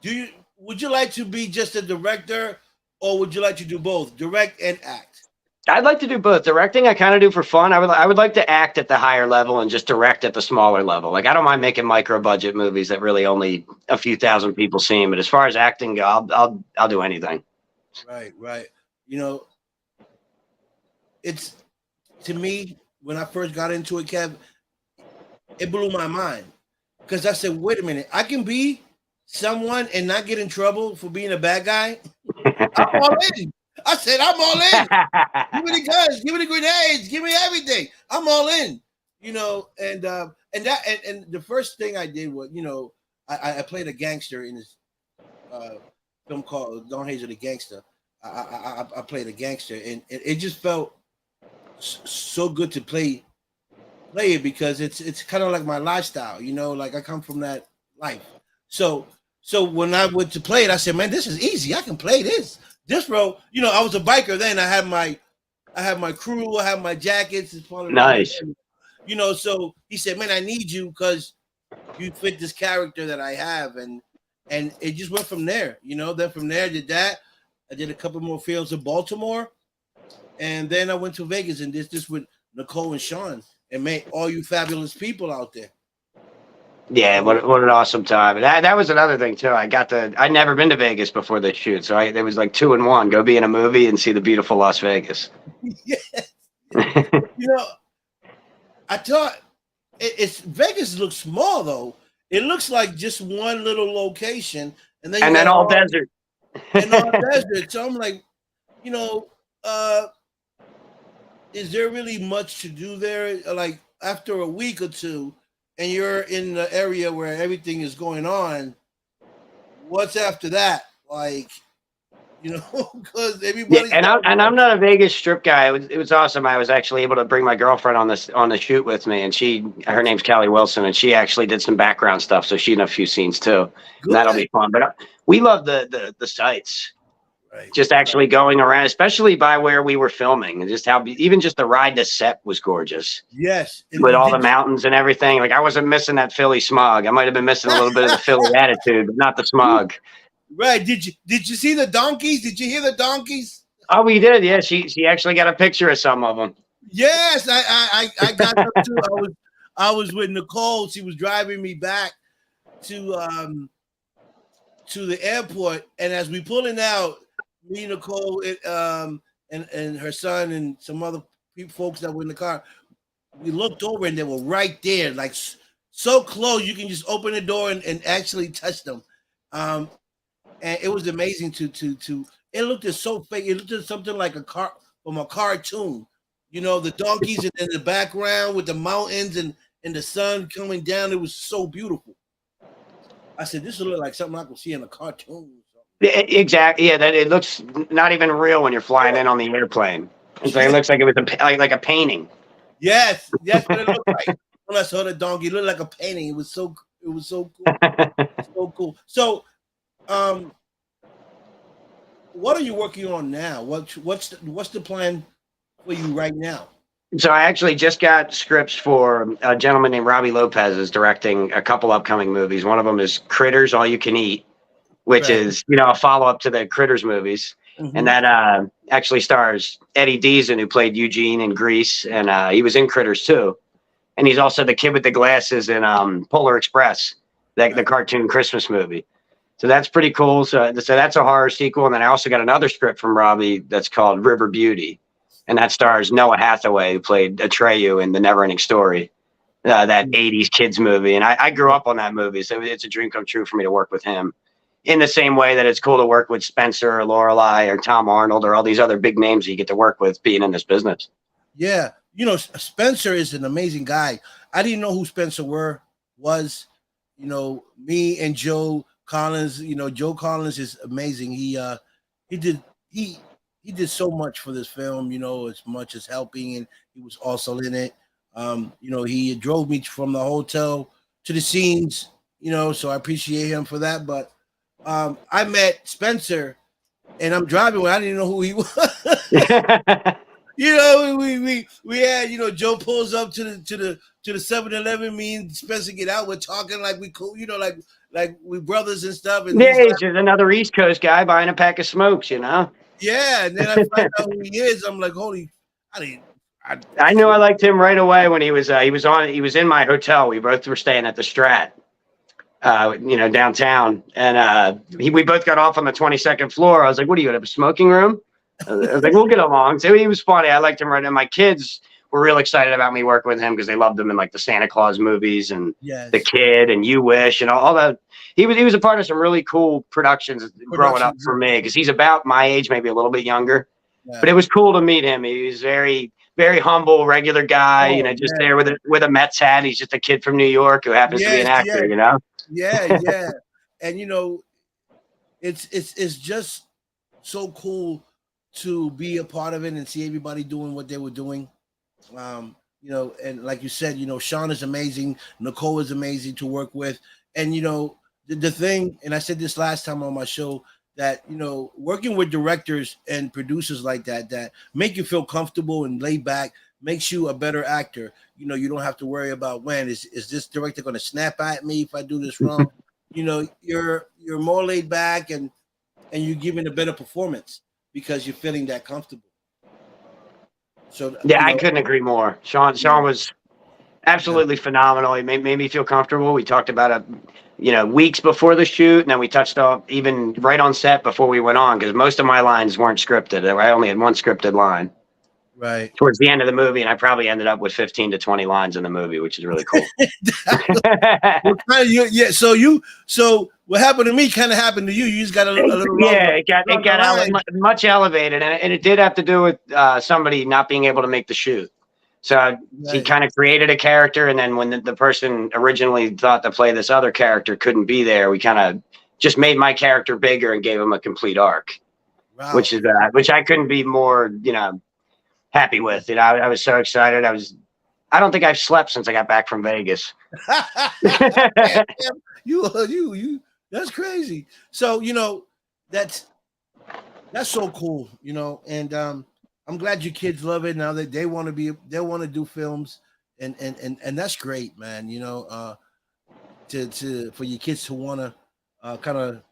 do you? Would you like to be just a director, or would you like to do both, direct and act? I'd like to do both. Directing, I kind of do for fun. I would like to act at the higher level and just direct at the smaller level. Like I don't mind making micro budget movies that really only a few thousand people see them. But as far as acting go, I'll do anything. Right. Right. You know, it's to me when I first got into it, Kev, it blew my mind because I said, "Wait a minute, I can be someone and not get in trouble for being a bad guy." I'm all in. I said, "I'm all in. Give me the guns, give me the grenades, give me everything. I'm all in." And the first thing I did was, I played a gangster in this uh, film called Don Hazel the Gangster. I played a gangster, and it just felt so good to play it because it's kind of like my lifestyle, like I come from that life. So so when I went to play it, I said, man, this is easy. I can play this role. I was a biker then. I had my crew, I had my jackets. It's part of my Nice. So he said, man, I need you because you fit this character that I have, and it just went from there. Then from there I did that. I did a couple more films in Baltimore, and then I went to Vegas and did this with Nicole and Sean, and met all you fabulous people out there. Yeah, So, what an awesome time. And that was another thing too. I'd never been to Vegas before this shoot, so there was like 2 in 1. Go be in a movie and see the beautiful Las Vegas. yes. I thought it's Vegas looks small though. It looks like just one little location, and then you and then got all desert. and all desert. So I'm like, is there really much to do there? Like after a week or two, and you're in the area where everything is going on, what's after that? Like, because everybody's I'm not a Vegas strip guy. It was awesome. I was actually able to bring my girlfriend on the shoot with me, and her name's Callie Wilson, and she actually did some background stuff, so she in a few scenes too. And that'll be fun. But we love the sights. Right. Just actually going around, especially by where we were filming, and just even just the ride to set was gorgeous. Yes, with all the mountains and everything. Like I wasn't missing that Philly smog. I might have been missing a little bit of the Philly attitude, but not the smog. Right? Did you see the donkeys? Did you hear the donkeys? Oh, we did. Yeah, she actually got a picture of some of them. Yes, I got them too. I was with Nicole. She was driving me back to the airport, and as we pulling out, me, Nicole, and her son and some other folks that were in the car, we looked over and they were right there, like so close you can just open the door and actually touch them. And it was amazing to it looked so fake. It looked at something like from a cartoon. The donkeys in the background with the mountains and the sun coming down. It was so beautiful. I said, this will look like something I could see in a cartoon. Exactly. Yeah, that it looks not even real when you're flying in on the airplane. It's like, it looks like it was like a painting. Yes, that's what it looked like. When I saw the donkey, it looked like a painting. It was so cool. So cool. So, what are you working on now? What's the plan for you right now? So I actually just got scripts for a gentleman named Robbie Lopez is directing a couple upcoming movies. One of them is Critters All You Can Eat, which is a follow-up to the Critters movies. Mm-hmm. And that actually stars Eddie Deason, who played Eugene in Grease, and he was in Critters too. And he's also the kid with the glasses in Polar Express, the cartoon Christmas movie. So that's pretty cool. So that's a horror sequel. And then I also got another script from Robbie that's called River Beauty, and that stars Noah Hathaway, who played Atreyu in The Neverending Story, that 80s kids movie. And I grew up on that movie, so it's a dream come true for me to work with him. In the same way that it's cool to work with Spencer or Lorelai or Tom Arnold or all these other big names you get to work with being in this business. Yeah. Spencer is an amazing guy. I didn't know who Spencer was. Me and Joe Collins, Joe Collins is amazing. He did so much for this film, as much as helping, and he was also in it. He drove me from the hotel to the scenes, so I appreciate him for that. But I met Spencer, and I'm driving when I didn't know who he was. We had, Joe pulls up to the 7-Eleven. Me and Spencer get out. We're talking like we cool, like we brothers and stuff. And he's just another East Coast guy buying a pack of smokes, Yeah, and then I find out who he is. I'm like, holy, I knew I liked him right away when he was in my hotel. We both were staying at the Strat, downtown, and we both got off on the 22nd floor. I was like, "What do you have, a smoking room?" I was like, "We'll get along." So he was funny. I liked him right. And my kids were real excited about me working with him because they loved him in like the Santa Claus movies and The Kid and You Wish and all that. He was a part of some really cool productions growing up for me because he's about my age, maybe a little bit younger. Yeah. But it was cool to meet him. He was very, very humble, regular guy. There with a Mets hat. He's just a kid from New York who happens to be an actor. Yeah. And it's just so cool to be a part of it and see everybody doing what they were doing. And like you said, Sean is amazing. Nicole is amazing to work with. And, the thing, and I said this last time on my show, that working with directors and producers like that make you feel comfortable and laid back makes you a better actor. You don't have to worry about when is this director going to snap at me if I do this wrong. You're more laid back and you're giving a better performance because you're feeling that comfortable. So Yeah, I couldn't agree more. Sean was yeah, absolutely phenomenal. He made me feel comfortable. We talked about it, weeks before the shoot, and then we touched on even right on set before we went on because most of my lines weren't scripted. I only had one scripted line right. towards the end of the movie, and I probably ended up with 15 to 20 lines in the movie, which is really cool. Yeah. So what happened to me kind of happened to you. You just got a little Yeah, longer. it got much elevated, and it did have to do with somebody not being able to make the shoot. So he Right. kind of created a character, and then when the person originally thought to play this other character couldn't be there, we kind of just made my character bigger and gave him a complete arc, Wow. which I couldn't be more happy with. I was so excited. I don't think I've slept since I got back from Vegas. Damn, you. That's crazy. So that's so cool. And I'm glad your kids love it now that they want to do films, and that's great, man. To for your kids to want to kind of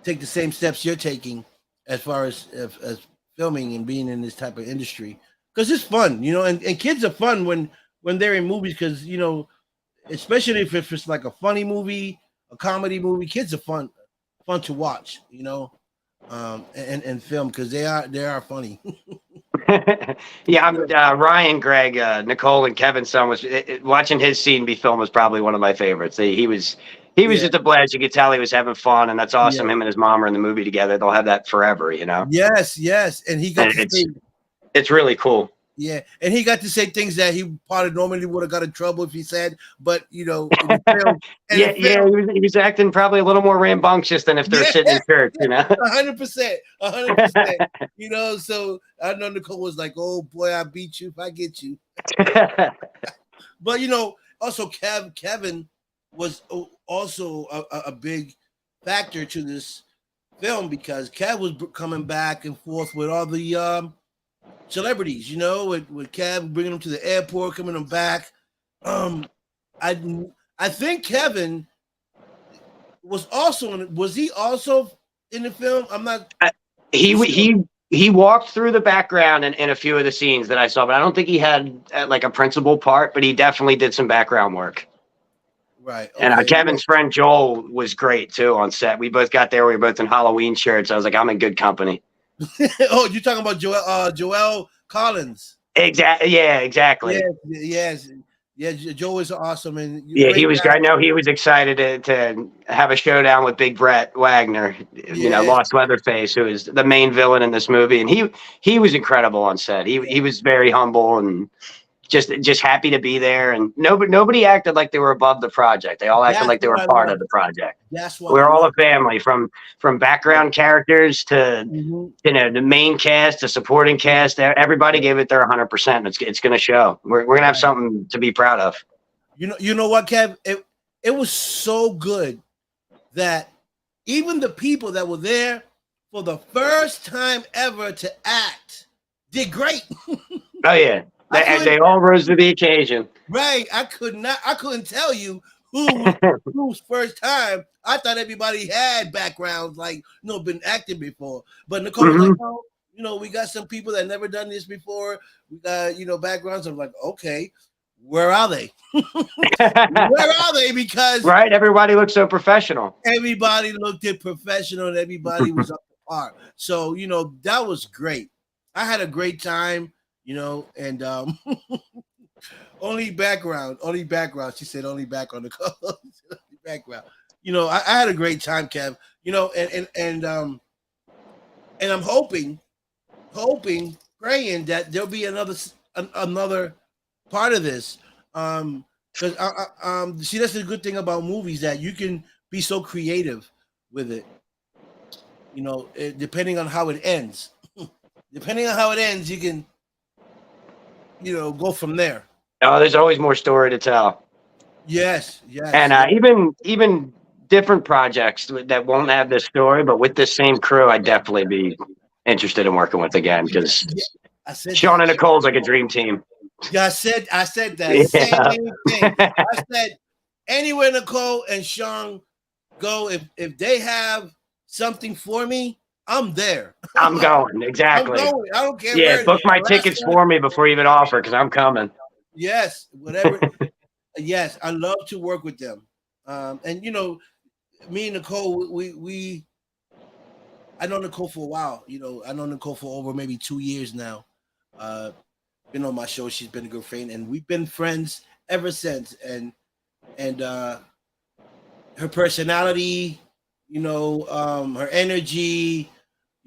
take the same steps you're taking as far as filming and being in this type of industry because it's fun, and kids are fun when they're in movies because especially if it's like a funny movie, a comedy movie, kids are fun to watch, and film because they are funny. Yeah, I'm Ryan, Greg, Nicole, and Kevin's son was watching his scene be filmed was probably one of my favorites. He was Yeah, just a blast. You could tell he was having fun, and that's awesome. yeah, Him and his mom are in the movie together. They'll have that forever. yes, and he got And to say. it's really cool. Yeah, and he got to say things that he probably normally would have got in trouble if he said, but in the film, and Yeah, the yeah, film, he was acting probably a little more rambunctious than if they're yeah, sitting in church. 100%, 100%. So I know Nicole was like, "Oh boy, I beat you if I get you." But also Kevin was also a big factor to this film because Kev was coming back and forth with all the celebrities, with Kev bringing them to the airport, coming them back. Um, I I think Kevin was he also in the film? I'm not he too sure. he walked through the background in a few of the scenes that I saw, but I don't think he had like a principal part. But he definitely did some background work. Right. And Okay. Kevin's friend Joel was great too on set. We both got there. We were both in Halloween shirts. I was like, I'm in good company. Oh, you're talking about Joel Collins. Exactly. Yeah, exactly. Yes, yes, yeah. Joe is awesome and Yeah, he great was guy. great. I know he was excited to have a showdown with Big Brett Wagner, Yeah, Lost Leatherface, who is the main villain in this movie, and he was incredible on set. He was very humble and just happy to be there, and nobody acted like they were above the project. They all acted that's like they what were I part love. of the project. That's what I We're all a love. family, from background characters to Mhm. the main cast, the supporting Yeah, cast. Everybody yeah, gave it their 100%. It's going to show. We're gonna have right. something to be proud of. You know what, Kev? It was so good that even the people that were there for the first time ever to act did great. Oh yeah, I they couldn't all rose to the occasion. right. I couldn't tell you whose first time. I thought everybody had backgrounds like been acting before. But Nicole was like, Hmm. no, we got some people that never done this before. We got backgrounds. I'm like, okay, where are they? Where are they? Because Right? Everybody looks so professional. everybody looked at professional and everybody was up to par. So, that was great. I had a great time, and only background. She said only background. Only background. I had a great time, Kev. And I'm hoping, praying that there'll be another part of this. Because see, that's the good thing about movies that you can be so creative with it. Depending on how it ends. Depending on how it ends, you can go from there. Oh, there's always more story to tell. Yes, yes, And yes. even different projects that won't have this story, but with this same crew, I'd definitely be interested in working with again because Yeah, I said Sean that. and Nicole's like a dream team. Yeah, I said that same Yeah. thing. I said anywhere Nicole and Sean go, if they have something for me, I'm there. I'm going. I'm Exactly. going. I don't care Yeah, where it book is. my tickets Alaska, for me before you even offer because I'm coming. yes, whatever. Yes, I love to work with them. And me and Nicole, we I know Nicole for a while. I know Nicole for over maybe 2 years now. Been on my show. She's been a good friend, and we've been friends ever since. And her personality, her energy,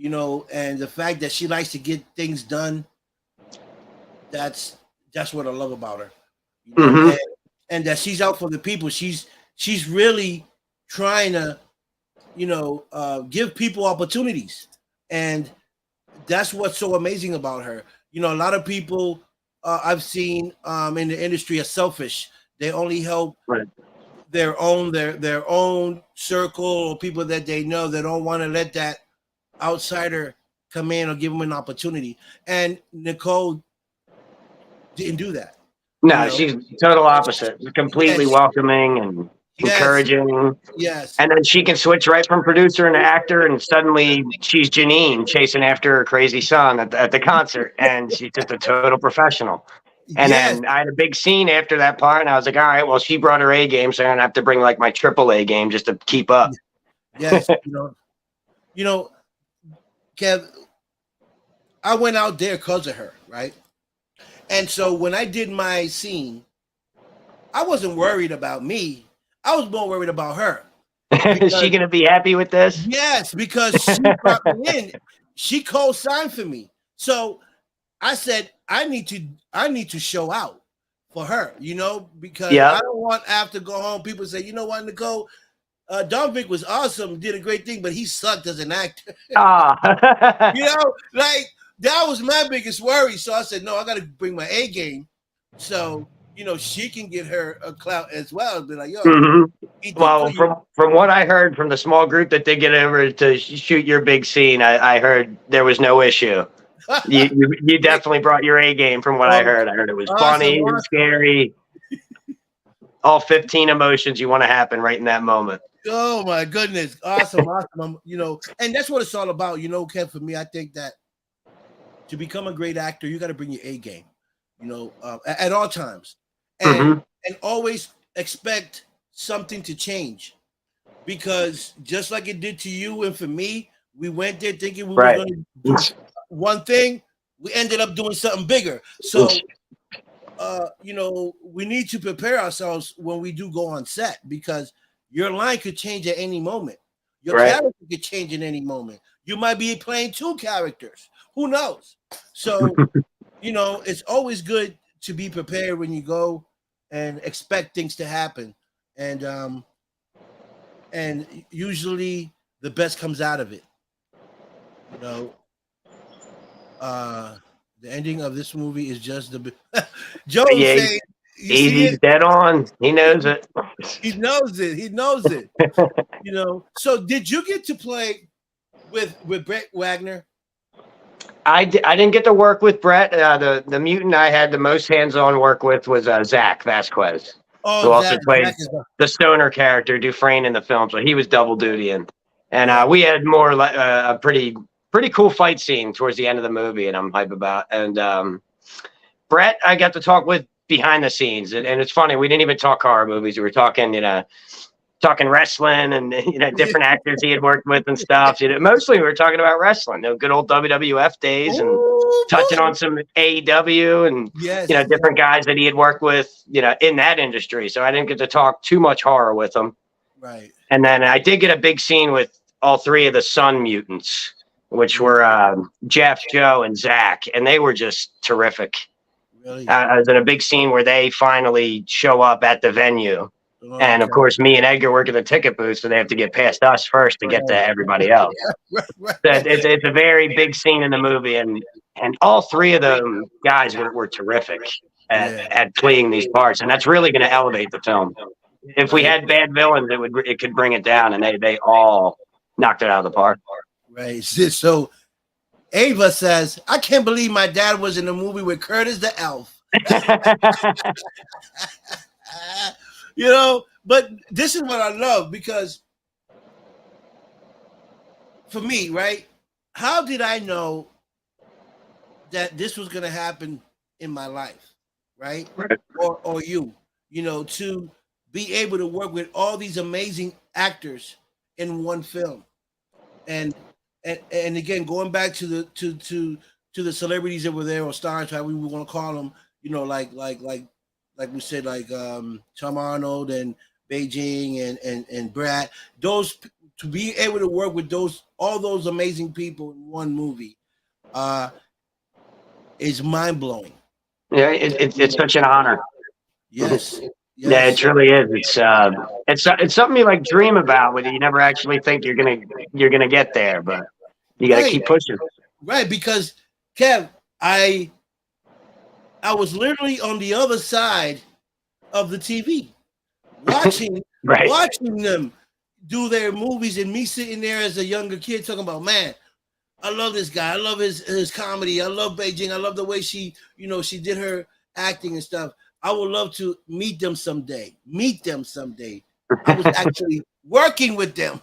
and the fact that she likes to get things done. That's what I love about her. You know, Hmm. and that she's out for the people. She's really trying to, give people opportunities, and that's what's so amazing about her. A lot of people I've seen in the industry are selfish. They only help Right. their own circle or people that they know. They don't want to let that outsider come in or give them an opportunity. And Nicole didn't do that. You No, know, she's total opposite. Completely yes, welcoming and yes, encouraging. yes, And then she can switch right from producer and actor, and suddenly she's Janine chasing after her crazy son at the concert, and she's just a total professional. And yes, then I had a big scene after that part, and I was like, all right, well, she brought her A game, so I'm gonna have to bring like my triple A game just to keep up. yes. You know, Kev, I went out there because of her, right? And so when I did my scene, I wasn't worried about me. I was more worried about her Is she because gonna be happy with this? yes, because she brought me in. She co-signed for me. So I said I need to show out for her, because I Yep. don't want after go home people say, you know what, Nicole, Don Vick was awesome, did a great thing, but he sucked as an actor. Ah. Like that was my biggest worry. So I said, no, I got to bring my A game, so she can get her a clout as well. Be like, yo, Hmm. he did Well, good. You from what I heard from the small group that did get over to shoot your big scene, I heard there was no issue. You Great. definitely brought your A game from what I Oh, heard. I heard it was awesome, funny and awesome. scary. All 15 emotions you want to happen right in that moment. Oh my goodness, awesome, awesome. And that's what it's all about. Kev. For me, I think that to become a great actor, you got to bring your A game. At all times, and Hmm. and always expect something to change, because just like it did to you and for me, we went there thinking we was Right. going to do one thing. We ended up doing something bigger. So, we need to prepare ourselves when we do go on set, because your line could change at any moment. Your Right. character could change at any moment. You might be playing two characters. Who knows? So, it's always good to be prepared when you go and expect things to happen. And usually the best comes out of it. You know, the ending of this movie is just the Joe Yeah, saying, "You see he's it? dead on. He knows it. He knows it. He knows it." So, did you get to play with Brett Wagner? I didn't get to work with Brett. The mutant I had the most hands-on work with was Zach Vasquez, who Oh, also Zach played is. the stoner character Dufresne in the film. So he was double dutying, and Yeah. we had more like a pretty cool fight scene towards the end of the movie, and I'm hype about. And Brett, I got to talk with behind the scenes, and it's funny. We didn't even talk horror movies. We were talking, talking wrestling and different actors he had worked with and stuff. Mostly we were talking about wrestling, good old WWF days, and Oh touching boy. on some AEW and Yes. different guys that he had worked with, in that industry. So I didn't get to talk too much horror with him. Right. And then I did get a big scene with all three of the Sun Mutants, which Mm. were Jeff, Joe, and Zach, and they were just terrific. Really. I was in a big scene where they finally show up at the venue. Oh, And of okay. course, me and Edgar work at the ticket booth, so they have to get past us first to get to everybody else. Right. So it's a very big scene in the movie, and all three of them guys were terrific Yeah. at playing these parts, and that's really going to elevate the film. if we had bad villains, it could bring it down, and they all knocked it out of the park. Right. So Ava says, I can't believe my dad was in a movie with Curtis the Elf. You know, but this is what I love, because for me, right? How did I know that this was going to happen in my life, right? Or you know, to be able to work with all these amazing actors in one film, and again, going back to the celebrities that were there, or stars, however we want to call them, you know, like we said, like Tom Arnold and Beijing and Brad, those, to be able to work with all those amazing people in one movie is mind blowing. Yeah, it's such an honor. Yes. Yeah, it truly is. It's something you like dream about, but you never actually think you're gonna get there, but you got to keep pushing. Right, because Kev, I was literally on the other side of the TV, watching watching them do their movies, and me sitting there as a younger kid talking about, man, I love this guy. I love his comedy. I love Beijing. I love the way she did her acting and stuff. I would love to meet them someday. I was actually working with them.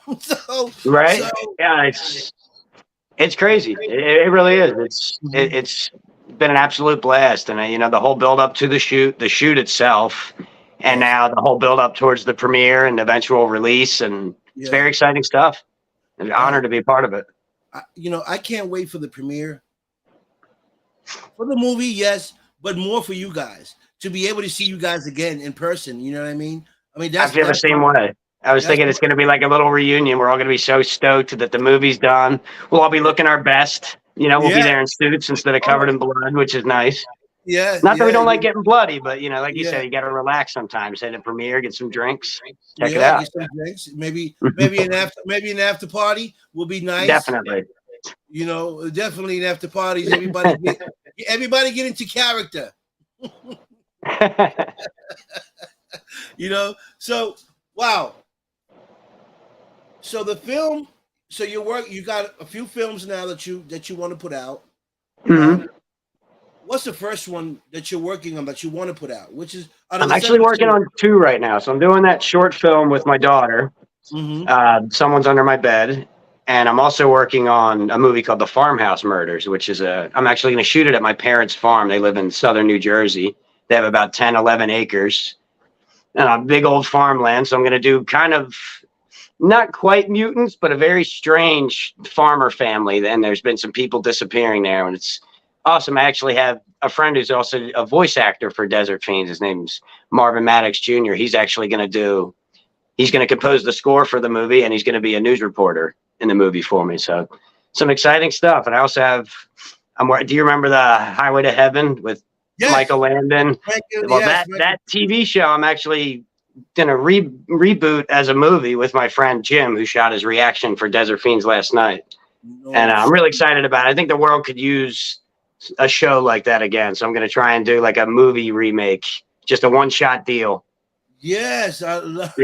Yeah, it's crazy. It really is. It's been an absolute blast, and you know, the whole build up to the shoot itself, and now the whole build up towards the premiere and eventual release, and it's very exciting stuff. An honor to be a part of it. I can't wait for the premiere for the movie, yes, but more for you guys to be able to see you guys again in person. You know what I mean? I feel the same way. I was thinking it's going to be like a little reunion. We're all going to be so stoked that the movie's done. We'll all be looking our best. You know, we'll be there in suits instead of covered in blood, which is nice. Yeah. Not that we don't like getting bloody, but you know, like you said, you got to relax sometimes. At a premiere, get some drinks, check it out. Get some drinks. Maybe an after party will be nice. Definitely. You know, definitely an after party. Everybody get into character. You know, so wow. So the film, you got a few films now that you want to put out. What's the first one that you're working on that you want to put out? Which is I'm actually working on 2 right now. So I'm doing that short film with my daughter. Someone's Under My Bed. And I'm also working on a movie called The Farmhouse Murders, which is I'm actually going to shoot it at my parents' farm. They live in southern New Jersey. They have about 10, 11 acres. Big old farmland. So I'm going to do kind of not quite mutants, but a very strange farmer family. And there's been some people disappearing there, and it's awesome. I actually have a friend who's also a voice actor for Desert Fiends. His name's Marvin Maddox Jr. He's actually going to compose the score for the movie, and he's going to be a news reporter in the movie for me. So some exciting stuff. And I also have, do you remember the Highway to Heaven with Michael Landon? That TV show, I'm actually going to reboot as a movie with my friend Jim, who shot his reaction for Desert Fiends last night. And I'm really excited about it. I think the world could use a show like that again. So I'm going to try and do like a movie remake, just a one-shot deal. Yes, I love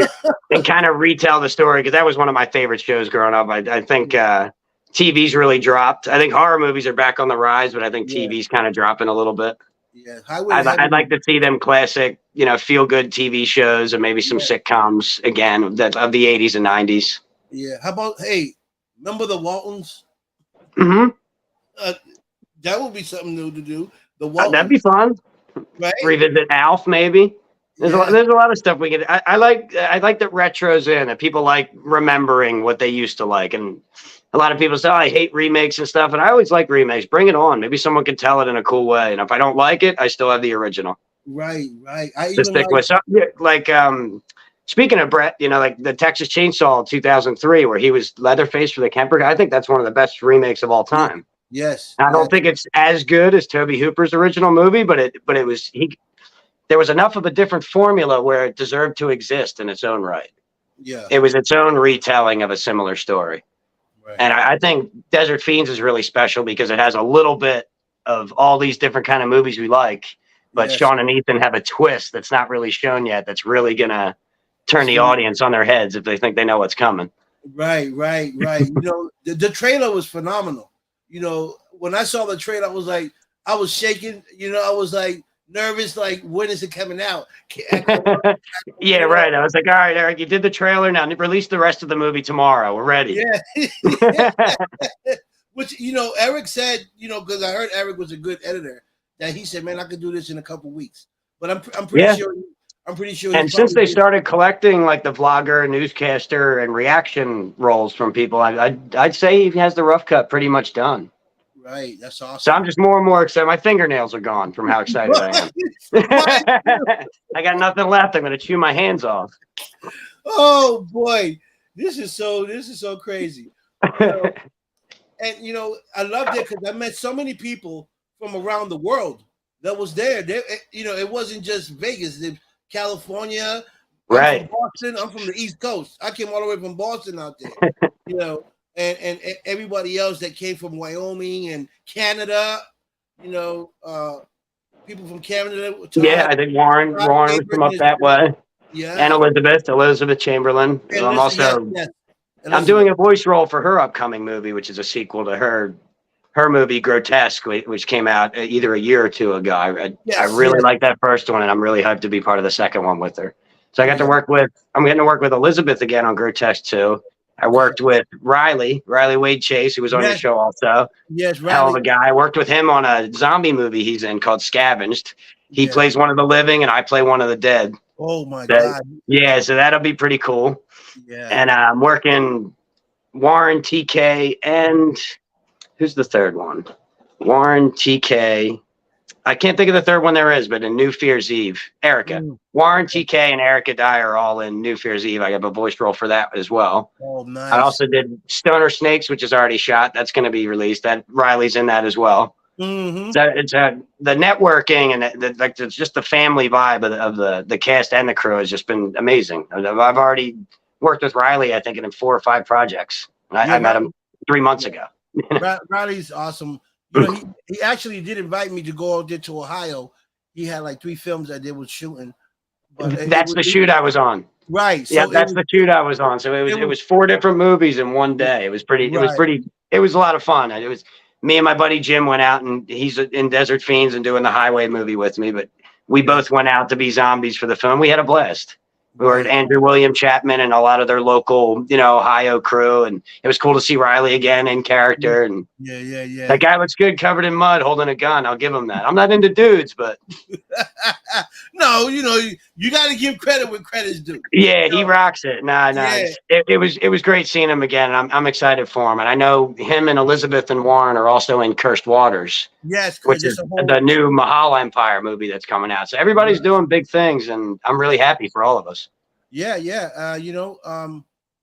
and kind of retell the story, because that was one of my favorite shows growing up. I think TV's really dropped. I think horror movies are back on the rise, but I think TV's kind of dropping a little bit. Yeah, I'd like to see them classic, you know, feel good TV shows, and maybe some sitcoms again of the 80s and 90s. Yeah. How about, remember the Waltons? That would be something new to do. The Waltons. That'd be fun. Right? Revisit Alf, maybe. There's a lot of stuff we could. I like that retro's in, and people like remembering what they used to like. And a lot of people say, I hate remakes and stuff. And I always like remakes. Bring it on. Maybe someone can tell it in a cool way. And if I don't like it, I still have the original. Right. Speaking of Brett, you know, like the Texas Chainsaw 2003, where he was Leatherface for the Kemper guy. I think that's one of the best remakes of all time. Yes. I don't think it's as good as Tobe Hooper's original movie, but there was enough of a different formula where it deserved to exist in its own right. Yeah. It was its own retelling of a similar story. Right. And I think Desert Fiends is really special because it has a little bit of all these different kind of movies we like, but Sean and Ethan have a twist that's not really shown yet. That's really going to turn the audience on their heads if they think they know what's coming. Right. You know, the trailer was phenomenal. You know, when I saw the trailer, I was shaking. You know, I was like nervous. Like, when is it coming out? Yeah, right. I was like, all right, Eric, you did the trailer. Now release the rest of the movie tomorrow. We're ready. Yeah. Which, you know, Eric said, you know, because I heard Eric was a good editor, that he said, man, I could do this in a couple weeks. But I'm pretty sure. I'm pretty sure. And since they started collecting like the vlogger, newscaster, and reaction roles from people, I'd say he has the rough cut pretty much done. Right, that's awesome. So I'm just more and more excited. My fingernails are gone from how excited I am. I got nothing left. I'm going to chew my hands off. Oh boy, this is so crazy. You know, and you know, I loved it because I met so many people from around the world that was there. You know, it wasn't just Vegas. California. Right. I'm from Boston. I'm from the East Coast. I came all the way from Boston out there. You know, and everybody else that came from Wyoming and Canada. You know, people from Canada. Yeah, I think Warren was from up that way. Yeah, and Elizabeth Chamberlain. And I'm also I'm doing a voice role for her upcoming movie, which is a sequel to her movie Grotesque, which came out either a year or two ago. I really like that first one, and I'm really hyped to be part of the second one with her. So I got to work with. I'm getting to work with Elizabeth again on Grotesque 2. I worked with Riley Wade Chase, who was on your show also. Yes, Riley. Hell of a guy. I worked with him on a zombie movie he's in called Scavenged. He plays one of the living, and I play one of the dead. Oh my God! Yeah, so that'll be pretty cool. Yeah. And I'm working Warren, TK, and who's the third one? Warren, TK. I can't think of the third one there is, but in New Fear's Eve, Erica. Warren, TK, and Erica Dye are all in New Fear's Eve. I have a voice role for that as well. Oh, nice. I also did Stoner Snakes, which is already shot. That's going to be released. That Riley's in that as well. Mm-hmm. So it's the networking and it's just the family vibe of the cast and the crew has just been amazing. I've already worked with Riley, I think, in 4 or 5 projects. I met him 3 months ago. Riley's awesome. You know, he actually did invite me to go out there to Ohio. He had like 3 films I did with shooting. But that's the shoot I was on. Right. So yeah, that's the shoot I was on. So it was 4 different movies in one day. It was pretty. It was a lot of fun. It was me and my buddy Jim went out, and he's in Desert Fiends and doing the Highway movie with me. But we both went out to be zombies for the film. We had a blast. We were at Andrew William Chapman and a lot of their local, Ohio crew, and it was cool to see Riley again in character. And yeah. That guy looks good, covered in mud, holding a gun. I'll give him that. I'm not into dudes, but no, you got to give credit when credit's due. Yeah, he rocks it. Nah. Yeah. It was great seeing him again. I'm excited for him, and I know him and Elizabeth and Warren are also in Cursed Waters. Yes, which is the new Mahal Empire movie that's coming out. So everybody's doing big things, and I'm really happy for all of us. Yeah.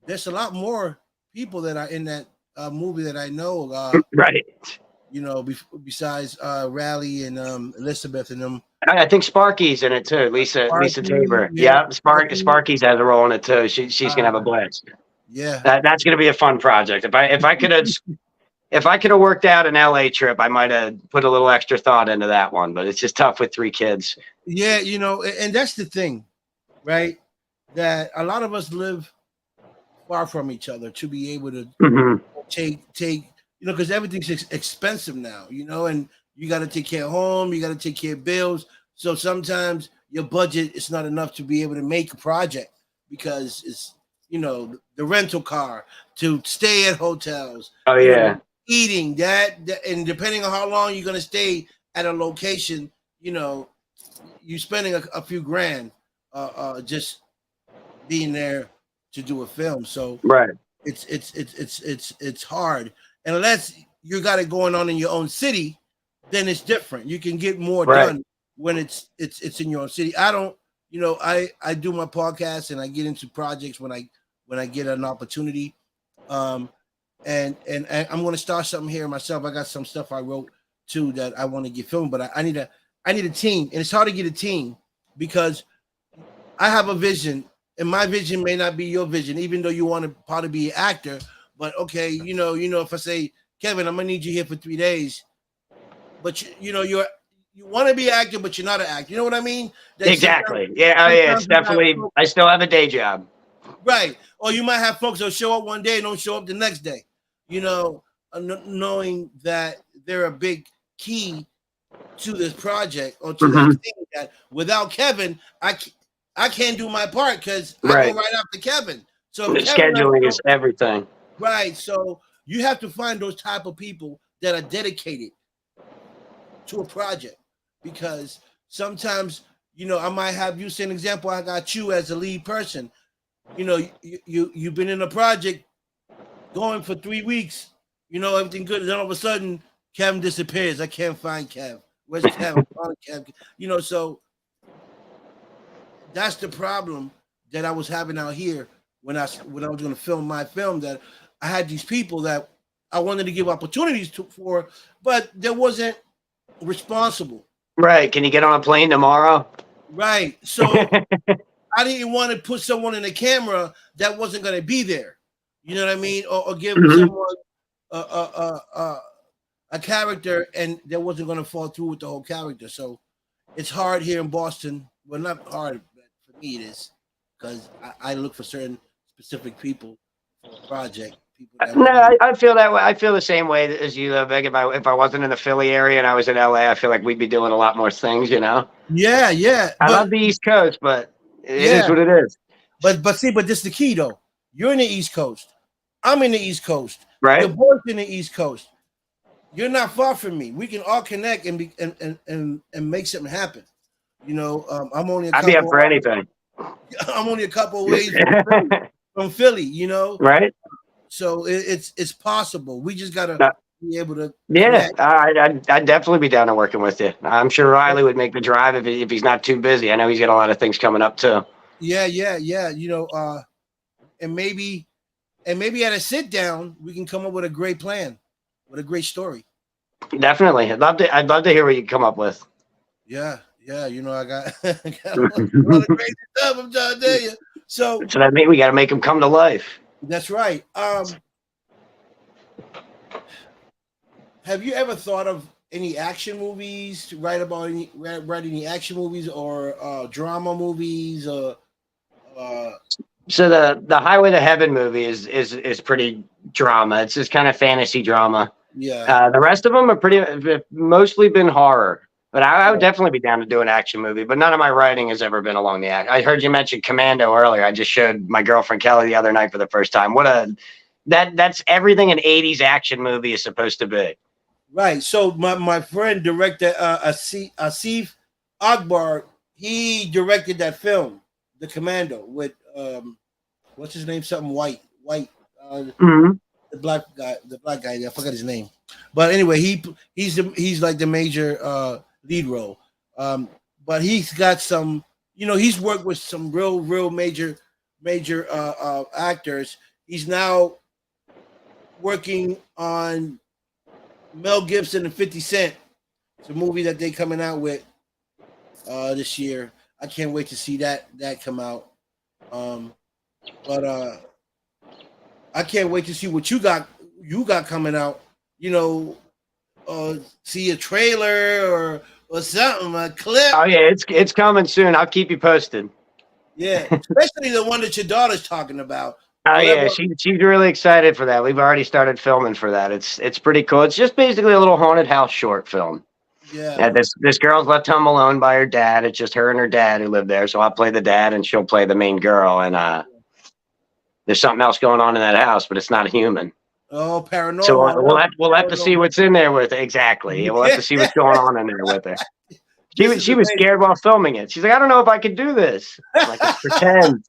There's a lot more people that are in that movie that I know. Right. Besides Riley and Elizabeth and them. I think Sparky's in it too. Lisa Tabor. Yeah, Sparky's has a role in it too. She's gonna have a blast. Yeah. That's gonna be a fun project. If I could have worked out an LA trip, I might have put a little extra thought into that one, but it's just tough with 3 kids. Yeah, and that's the thing, right? That a lot of us live far from each other to be able to take, because everything's expensive now, and you got to take care of home, you got to take care of bills. So sometimes your budget is not enough to be able to make a project because it's, the rental car, to stay at hotels. Oh yeah. Eating that, and depending on how long you're going to stay at a location, you're spending a few grand just being there to do a film. So right, it's hard. And unless you got it going on in your own city, then it's different. You can get more done when it's in your own city. I don't, I do my podcast and I get into projects when I get an opportunity. And I'm going to start something here myself. I got some stuff I wrote too that I want to get filmed, but I need a team, and it's hard to get a team because I have a vision, and my vision may not be your vision, even though you want to probably be an actor. But okay, if I say, Kevin, I'm gonna need you here for 3 days, but you're you want to be an actor, but you're not an actor. You know what I mean? That sometimes, Exactly. Yeah. Oh, yeah. It's sometimes you have definitely. I still have a day job. right, or you might have folks that show up one day and don't show up the next day. You know, knowing that they're a big key to this project or to that Mhm. thing that without Kevin, I can't do my part because I go Right. right after Kevin. So if Kevin has to Scheduling go, is everything. right, so you have to find those type of people that are dedicated to a project because sometimes I might have you say an example. I got you as a lead person. You've been in a project going for 3 weeks. Everything good. Then all of a sudden, Kevin disappears. I can't find Kev. Where's Kev? Kev. So that's the problem that I was having out here when I was going to film my film. That I had these people that I wanted to give opportunities for, but there wasn't responsible. Right. Can you get on a plane tomorrow? Right. So I didn't want to put someone in the camera that wasn't going to be there. You know what I mean? Or give someone a character and that wasn't going to fall through with the whole character. So it's hard here in Boston. Well, not hard, but for me it is because I look for certain specific people for a project. People that No, will. I feel that way. I feel the same way as you, though, Vic. If I wasn't in the Philly area and I was in LA, I feel like we'd be doing a lot more things. Yeah, yeah, I but love the East Coast, but it is yeah, what it is, but see, but this is the key though. You're in the East Coast. I'm in the East Coast. You're right? both in the East Coast. You're not far from me. We can all connect and be and make something happen. I'm only a I'd be up couple. for anything. I'm only a couple of ways from Philly. Right? So it's possible. We just gotta No, be able to yeah, connect. I'd definitely be down to working with you. I'm sure Riley would make the drive if he's not too busy. I know he's got a lot of things coming up too. Yeah, yeah, yeah. And maybe at a sit down we can come up with a great plan, with a great story. Definitely, I'd love to hear what you come up with. Yeah, yeah. I got, I got a lot of crazy stuff. I'm trying to tell you. So So that means we got to make him come to life. that's right. Have you ever thought of any action movies to write about? Write any action movies or drama movies? So the Highway to Heaven movie is pretty drama. It's just kind of fantasy drama. Yeah, The rest of them have mostly been horror. But I would yeah, definitely be down to do an action movie. But none of my writing has ever been along the act. I heard you mention Commando earlier. I just showed my girlfriend Kelly the other night for the first time. That's everything an '80s action movie is supposed to be. right. So my friend director Asif Akbar, he directed that film, The Commando, with what's his name? Something white. Mm-hmm. The black guy. I forgot his name, but anyway, he's like the major lead role. But he's got some. He's worked with some real major actors. He's now working on Mel Gibson and 50 Cent. It's a movie that they coming out with this year. I can't wait to see that come out. But I can't wait to see what you got coming out. See a trailer or something, a clip. Oh yeah, it's coming soon. I'll keep you posted. Yeah, especially the one that your daughter's talking about. Oh Whatever. yeah, she's really excited for that. We've already started filming for that. It's pretty cool. It's just basically a little haunted house short film. Yeah. This girl's left home alone by her dad. It's just her and her dad who live there. So I'll play the dad and she'll play the main girl. And there's something else going on in that house, but it's not a human. Oh, paranormal. So we'll have to see what's in there with her. Exactly. We'll have to see what's going on in there with her. She was scared while filming it. She's like, I don't know if I could do this. I'm like, it's pretend.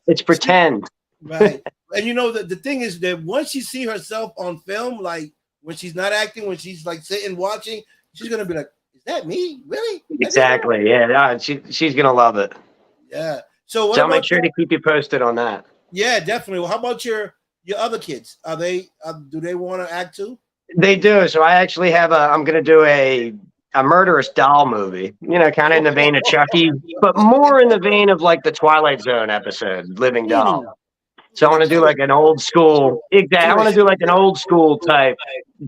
It's pretend. Right. And the thing is that once she see herself on film, like when she's not acting, when she's like sitting watching, she's gonna be like, "Is that me? Really?" Exactly. Yeah. No, she's gonna love it. Yeah. So I'll make sure to keep you posted on that. Yeah, definitely. Well, how about your other kids? Are they do they want to act too? They do. So I actually have I'm gonna do a murderous doll movie. Kind of in the vein of Chucky, but more in the vein of like the Twilight Zone episode, Living Doll. So I want to do like an old school. Exactly. I want to do like an old school type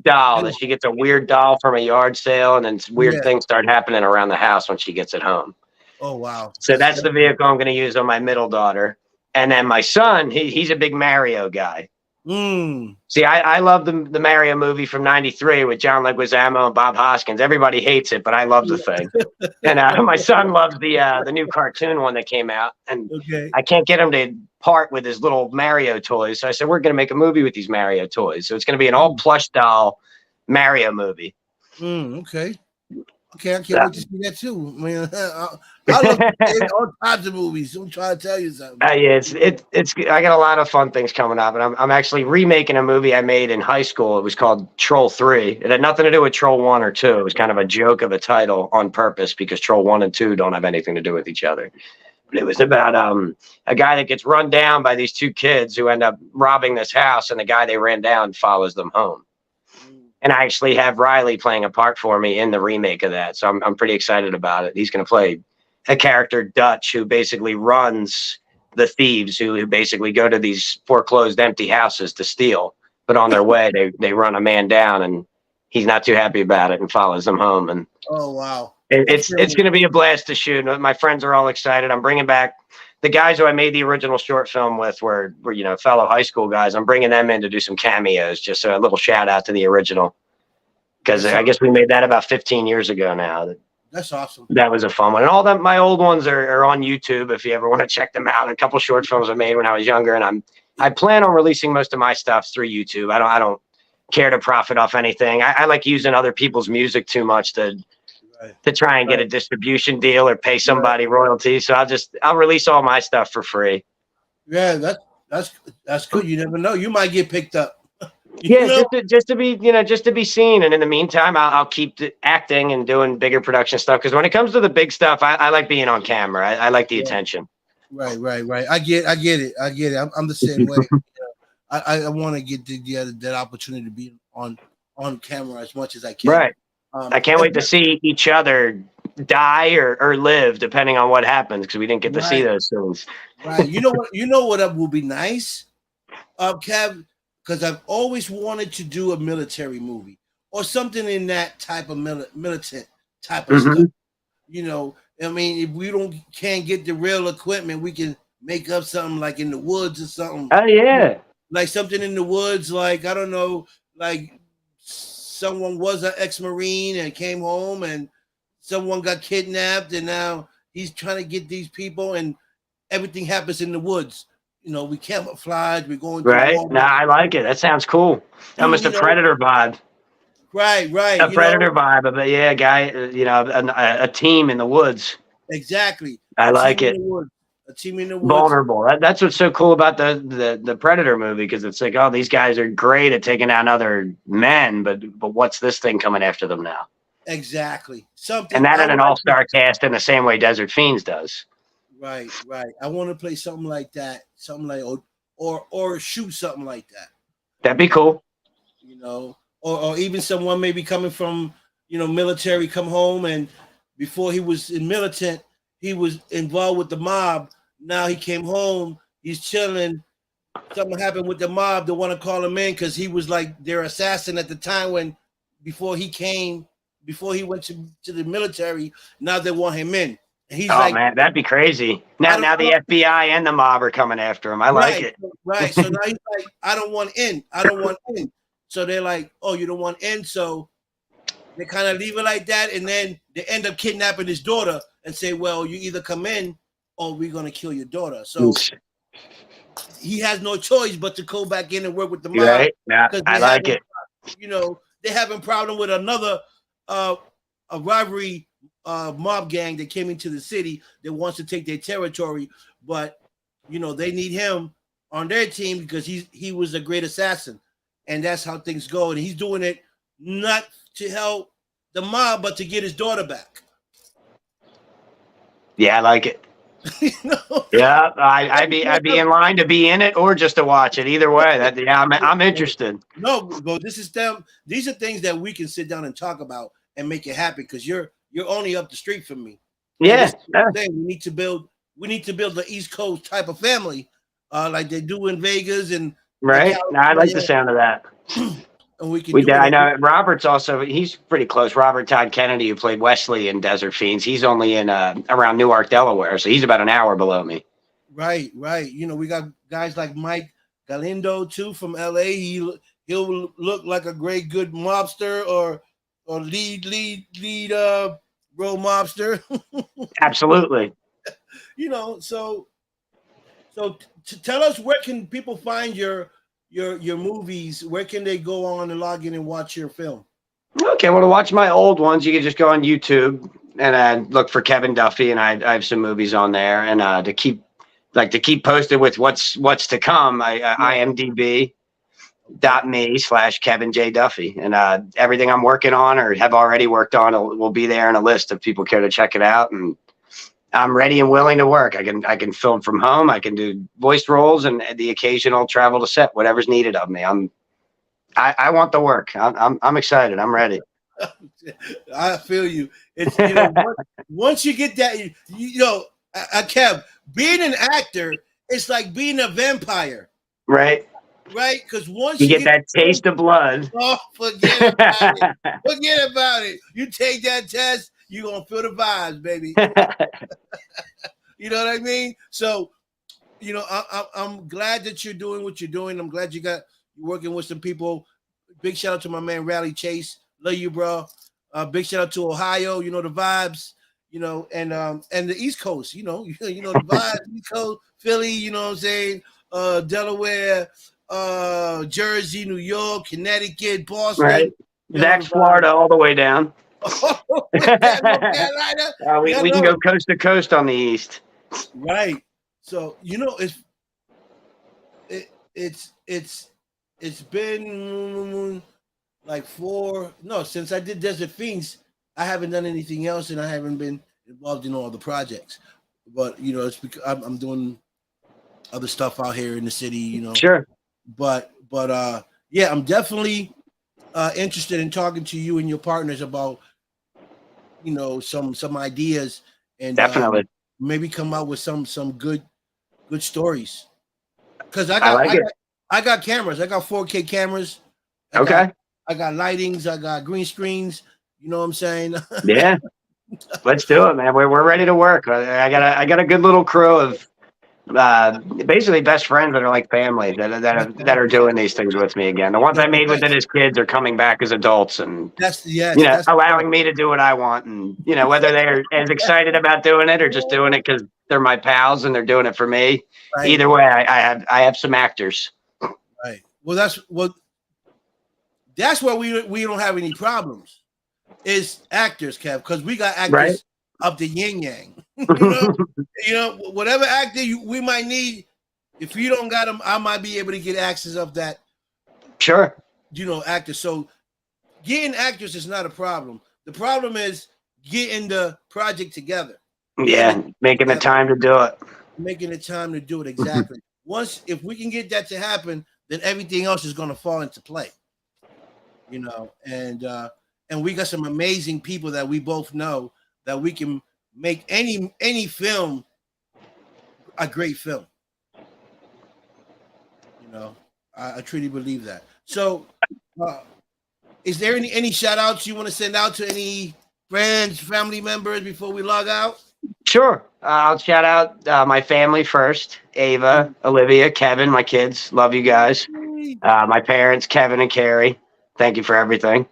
doll that she gets a weird doll from a yard sale, and then weird Yeah. things start happening around the house when she gets it home. Oh wow. So that's the vehicle I'm going to use on my middle daughter. And then my son, he's a big Mario guy. Mm. See, I love the Mario movie from '93 with John Leguizamo and Bob Hoskins. Everybody hates it, but I love the thing. And my son loves the new cartoon one that came out, and Okay. I can't get him to part with his little Mario toys. So I said, we're going to make a movie with these Mario toys. So it's going to be an all plush doll Mario movie. Okay. Okay, I can't wait to see that too. I mean, I love all types of movies. I'm trying to tell you something. Yeah, it's. I got a lot of fun things coming up, and I'm actually remaking a movie I made in high school. It was called Troll 3. It had nothing to do with Troll 1 or 2. It was kind of a joke of a title on purpose because Troll 1 and 2 don't have anything to do with each other. But it was about a guy that gets run down by these two kids who end up robbing this house, and the guy they ran down follows them home. And I actually have Riley playing a part for me in the remake of that. So I'm pretty excited about it. He's going to play a character, Dutch, who basically runs the thieves who basically go to these foreclosed empty houses to steal. But on their way, they run a man down, and he's not too happy about it and follows them home. And oh, wow. It's going to be a blast to shoot. My friends are all excited. I'm bringing back the guys who I made the original short film with were fellow high school guys. I'm bringing them in to do some cameos, just a little shout out to the original, because I guess we made that about 15 years ago now. That's awesome. That was a fun one. And all that, my old ones are on YouTube if you ever want to check them out. A couple short films I made when I was younger, and I plan on releasing most of my stuff through YouTube. I don't care to profit off anything. I like using other people's music too much to try and get a distribution deal or pay somebody royalties. So I'll release all my stuff for free. Yeah, that's good. You never know. You might get picked up. Just to be seen. And in the meantime, I'll keep acting and doing bigger production stuff. Because when it comes to the big stuff, I like being on camera. I like the attention. Right. I get it. I'm the same way. I want to get that opportunity to be on camera as much as I can. Right. I can't wait to see each other die or live, depending on what happens, because we didn't get to see those things. Right. You know what will be nice, Kev, because I've always wanted to do a military movie or something in that type of militant type of stuff. I mean, if we can't get the real equipment, we can make up something like in the woods or something. Oh yeah. Like something in the woods, like I don't know, like someone was an ex-Marine and came home and someone got kidnapped and now he's trying to get these people and everything happens in the woods. We camouflage, we're going right. No, I like it. That sounds cool. Almost a Predator vibe. Right. A Predator vibe, but yeah, a guy, a team in the woods. Exactly. I like it. A team in the woods. Vulnerable. That's what's so cool about the Predator movie, because it's like, oh, these guys are great at taking down other men, but what's this thing coming after them now? Exactly. And that in an all-star cast in the same way Desert Fiends does. Right. I want to play something like that, something like or shoot something like that. That'd be cool. Or even someone maybe coming from military, come home, and before he was in militant, he was involved with the mob. Now he came home, he's chilling. Something happened with the mob. They want to call him in because he was like their assassin at the time before he went to the military. Now they want him in. He's man, that'd be crazy. Now the FBI and the mob are coming after him. I like it. Right. So now he's like, I don't want in. So they're like, oh, you don't want in. So they kind of leave it like that. And then they end up kidnapping his daughter and say, well, you either come in or we're going to kill your daughter. So he has no choice but to go back in and work with the mob. Right. Yeah, I like it. They're having a problem with another a rivalry mob gang that came into the city that wants to take their territory. But, they need him on their team because he was a great assassin. And that's how things go. And he's doing it not to help the mob, but to get his daughter back. Yeah, I like it. Yeah, I'd be in line to be in it or just to watch it. Either way, I'm interested. No, but these are things that we can sit down and talk about and make it happen because you're only up the street from me. Yeah. We need to build the East Coast type of family like they do in Vegas and Right? No, I like the California, sound of that. and we can do it. I know Robert's also, he's pretty close. Robert Todd Kennedy, who played Wesley in Desert Fiends, he's only in around Newark, Delaware, so he's about an hour below me. Right, right. You know, we got guys like Mike Galindo too from LA. He'll look like a great good mobster or lead role mobster. Absolutely. You know, so tell us, where can people find your movies? Where can they go on and log in and watch your film? Okay, well, to watch my old ones, you can just go on YouTube and look for Kevin Duffy, and I have some movies on there. And to keep posted with what's to come, IMDb.me/Kevin J Duffy, and everything I'm working on or have already worked on will be there in a list if people care to check it out. And I'm ready and willing to work. I can film from home. I can do voice roles and the occasional travel to set, whatever's needed of me. I want the work. I'm excited. I'm ready. I feel you. It's, you know, once you get that, you know, Kev, being an actor, it's like being a vampire, Right. right? Because once You get that taste of blood. oh, forget about it. Forget about it. You take that test, you're gonna feel the vibes, baby. You know what I mean? So, you know, I'm glad that you're doing what you're doing. I'm glad you're working with some people. Big shout out to my man Rally Chase. Love you, bro. Big shout out to Ohio. You know the vibes. You know, and the East Coast. You know the vibes. East Coast, Philly. You know what I'm saying? Delaware, Jersey, New York, Connecticut, Boston. Right. That's Florida all the way down. We can go coast to coast on the east. Right. So you know it's been like since I did Desert Fiends, I haven't done anything else, and I haven't been involved in all the projects. But you know, it's because I'm doing other stuff out here in the city. You know. Sure. But yeah, I'm definitely interested in talking to you and your partners about, you know, some ideas, and definitely maybe come out with some good stories. Because I got cameras. I got 4K cameras. I got lightings. I got green screens. You know what I'm saying? Yeah. Let's do it, man. We're ready to work. I got a good little crew of basically best friends that are like family that are doing these things with me again. The ones I made with it as kids are coming back as adults, and allowing me to do what I want. And you know, whether they're as excited about doing it or just doing it because they're my pals and they're doing it for me. Right. Either way, I have some actors. Right. Well, that's where we don't have any problems. Is actors, Kev, because we got actors up the yin yang. You know, whatever actor we might need, if you don't got them, I might be able to get access of that. Sure. You know, actors. So getting actors is not a problem. The problem is getting the project together. Yeah, making the time to do it. Making the time to do it, exactly. If we can get that to happen, then everything else is going to fall into play. You know, and we got some amazing people that we both know that we can make any film a great film. You know, I truly believe that. So, is there any shout outs you want to send out to any friends, family members before we log out? Sure. I'll shout out my family first. Ava, Olivia, Kevin, my kids. Love you guys. My parents, Kevin and Carrie. Thank you for everything.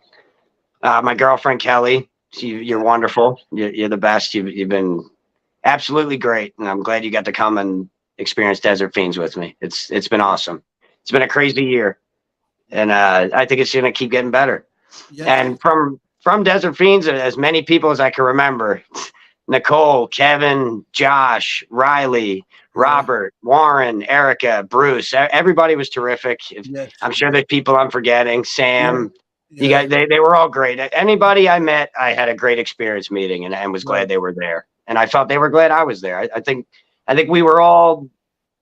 My girlfriend, Kelly. You're wonderful. You're the best. You've been absolutely great. And I'm glad you got to come and experience Desert Fiends with me. It's been awesome. It's been a crazy year. And I think it's going to keep getting better. Yes. And from Desert Fiends, as many people as I can remember, Nicole, Kevin, Josh, Riley, Robert, Warren, Erica, Bruce, everybody was terrific. Yes. I'm sure there's people I'm forgetting. Sam, you guys, they were all great. Anybody I met, I had a great experience meeting and was glad they were there. And I felt they were glad I was there. I think we were all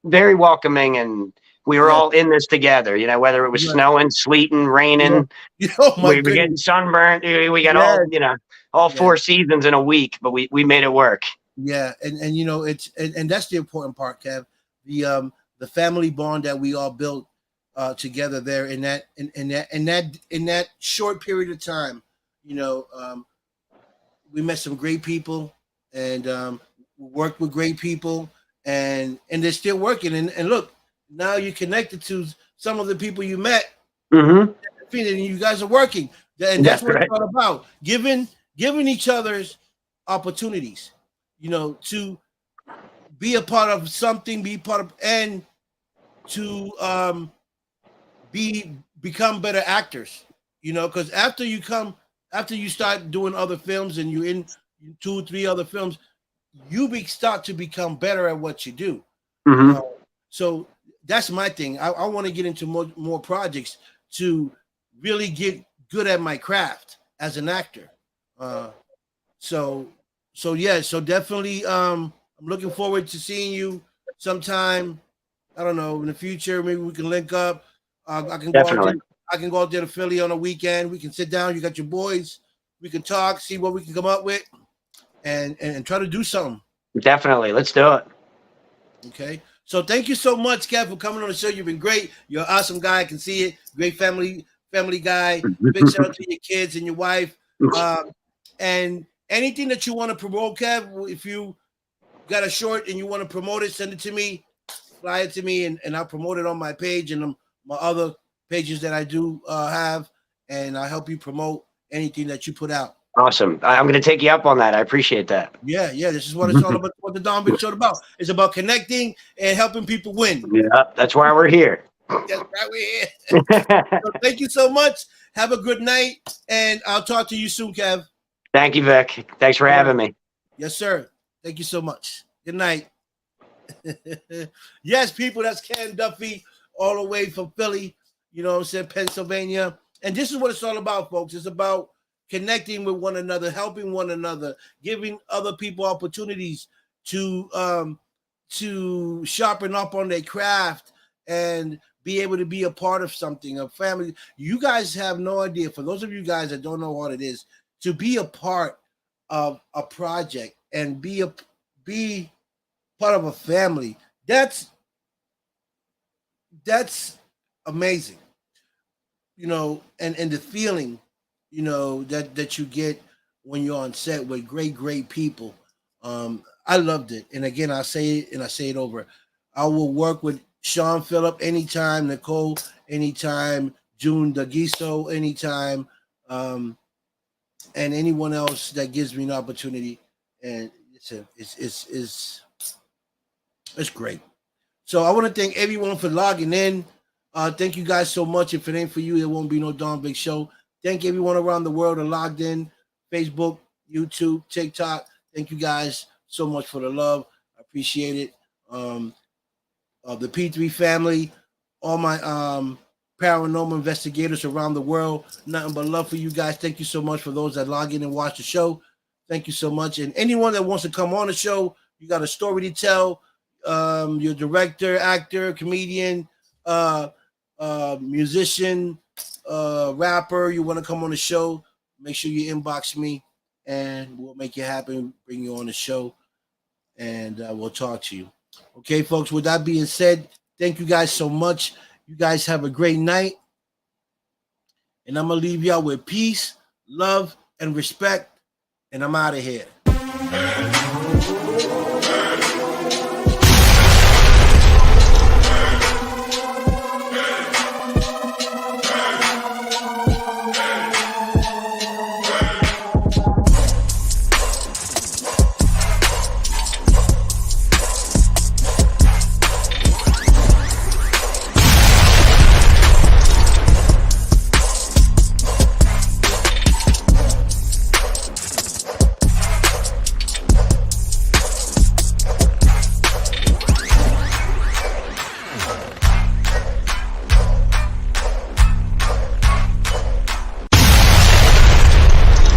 very welcoming, and we were all in this together, you know, whether it was snowing, sleeting, raining, we were getting sunburned. We got all 4 seasons in a week, but we made it work. Yeah. And you know, and that's the important part, Kev. The the family bond that we all built together there in that short period of time. You know, we met some great people and worked with great people, and they're still working. And look, now you're connected to some of the people you met, Mm-hmm. and you guys are working, and that's That's what it's right. all about: giving each other's opportunities, you know, to be a part of something, be part of, and to become better actors. You know, because after you start doing other films and you're in 2 or 3 other films, start to become better at what you do. Uh, Mm-hmm. so that's my thing. I want to get into more projects to really get good at my craft as an actor. Uh, so yeah, so definitely I'm looking forward to seeing you sometime. I don't know, in the future. Maybe we can link up. I can go out there. Definitely. I can go out there to Philly on a weekend. We can sit down. You got your boys. We can talk, see what we can come up with, and try to do something. Definitely. Let's do it. Okay. So thank you so much, Kev, for coming on the show. You've been great. You're an awesome guy. I can see it. Great family guy. Big shout out to your kids and your wife. Um, and anything that you want to promote, Kev, if you got a short and you want to promote it, send it to me. Fly it to me, and I'll promote it on my page and my other pages that I do have, and I'll help you promote anything that you put out. Awesome. I'm going to take you up on that. I appreciate that. Yeah, yeah. This is what it's all about. What the Don Big Show about? It's about connecting and helping people win. Yeah, that's why we're here. That's right, we're here. So thank you so much. Have a good night, and I'll talk to you soon, Kev. Thank you, Vic. Thanks for All right. having me. Yes, sir. Thank you so much. Good night. Yes, people, that's Kevin Duffy, all the way from Philly, you know what I'm saying, Pennsylvania. And this is what it's all about, folks. It's about connecting with one another, helping one another, giving other people opportunities to sharpen up on their craft and be able to be a part of something, a family. You guys have no idea. For those of you guys that don't know what it is, to be a part of a project and be part of a family, that's amazing, you know. And the feeling, you know, that you get when you're on set with great people. I loved it, and again, I say it and I say it over. I will work with Sean Phillip anytime, Nicole anytime, June Dagiso anytime, and anyone else that gives me an opportunity. And it's great. So I want to thank everyone for logging in. Thank you guys so much. If it ain't for you, there won't be no Don Big Show. Thank everyone around the world that logged in. Facebook, YouTube, TikTok. Thank you guys so much for the love. I appreciate it. The P3 family, all my paranormal investigators around the world. Nothing but love for you guys. Thank you so much for those that log in and watch the show. Thank you so much. And anyone that wants to come on the show, you got a story to tell. Your director, actor, comedian, musician, rapper, you want to come on the show, make sure you inbox me and we'll make it happen, bring you on the show, and we'll talk to you. Okay, folks, with that being said, thank you guys so much. You guys have a great night. And I'm going to leave y'all with peace, love, and respect. And I'm out of here.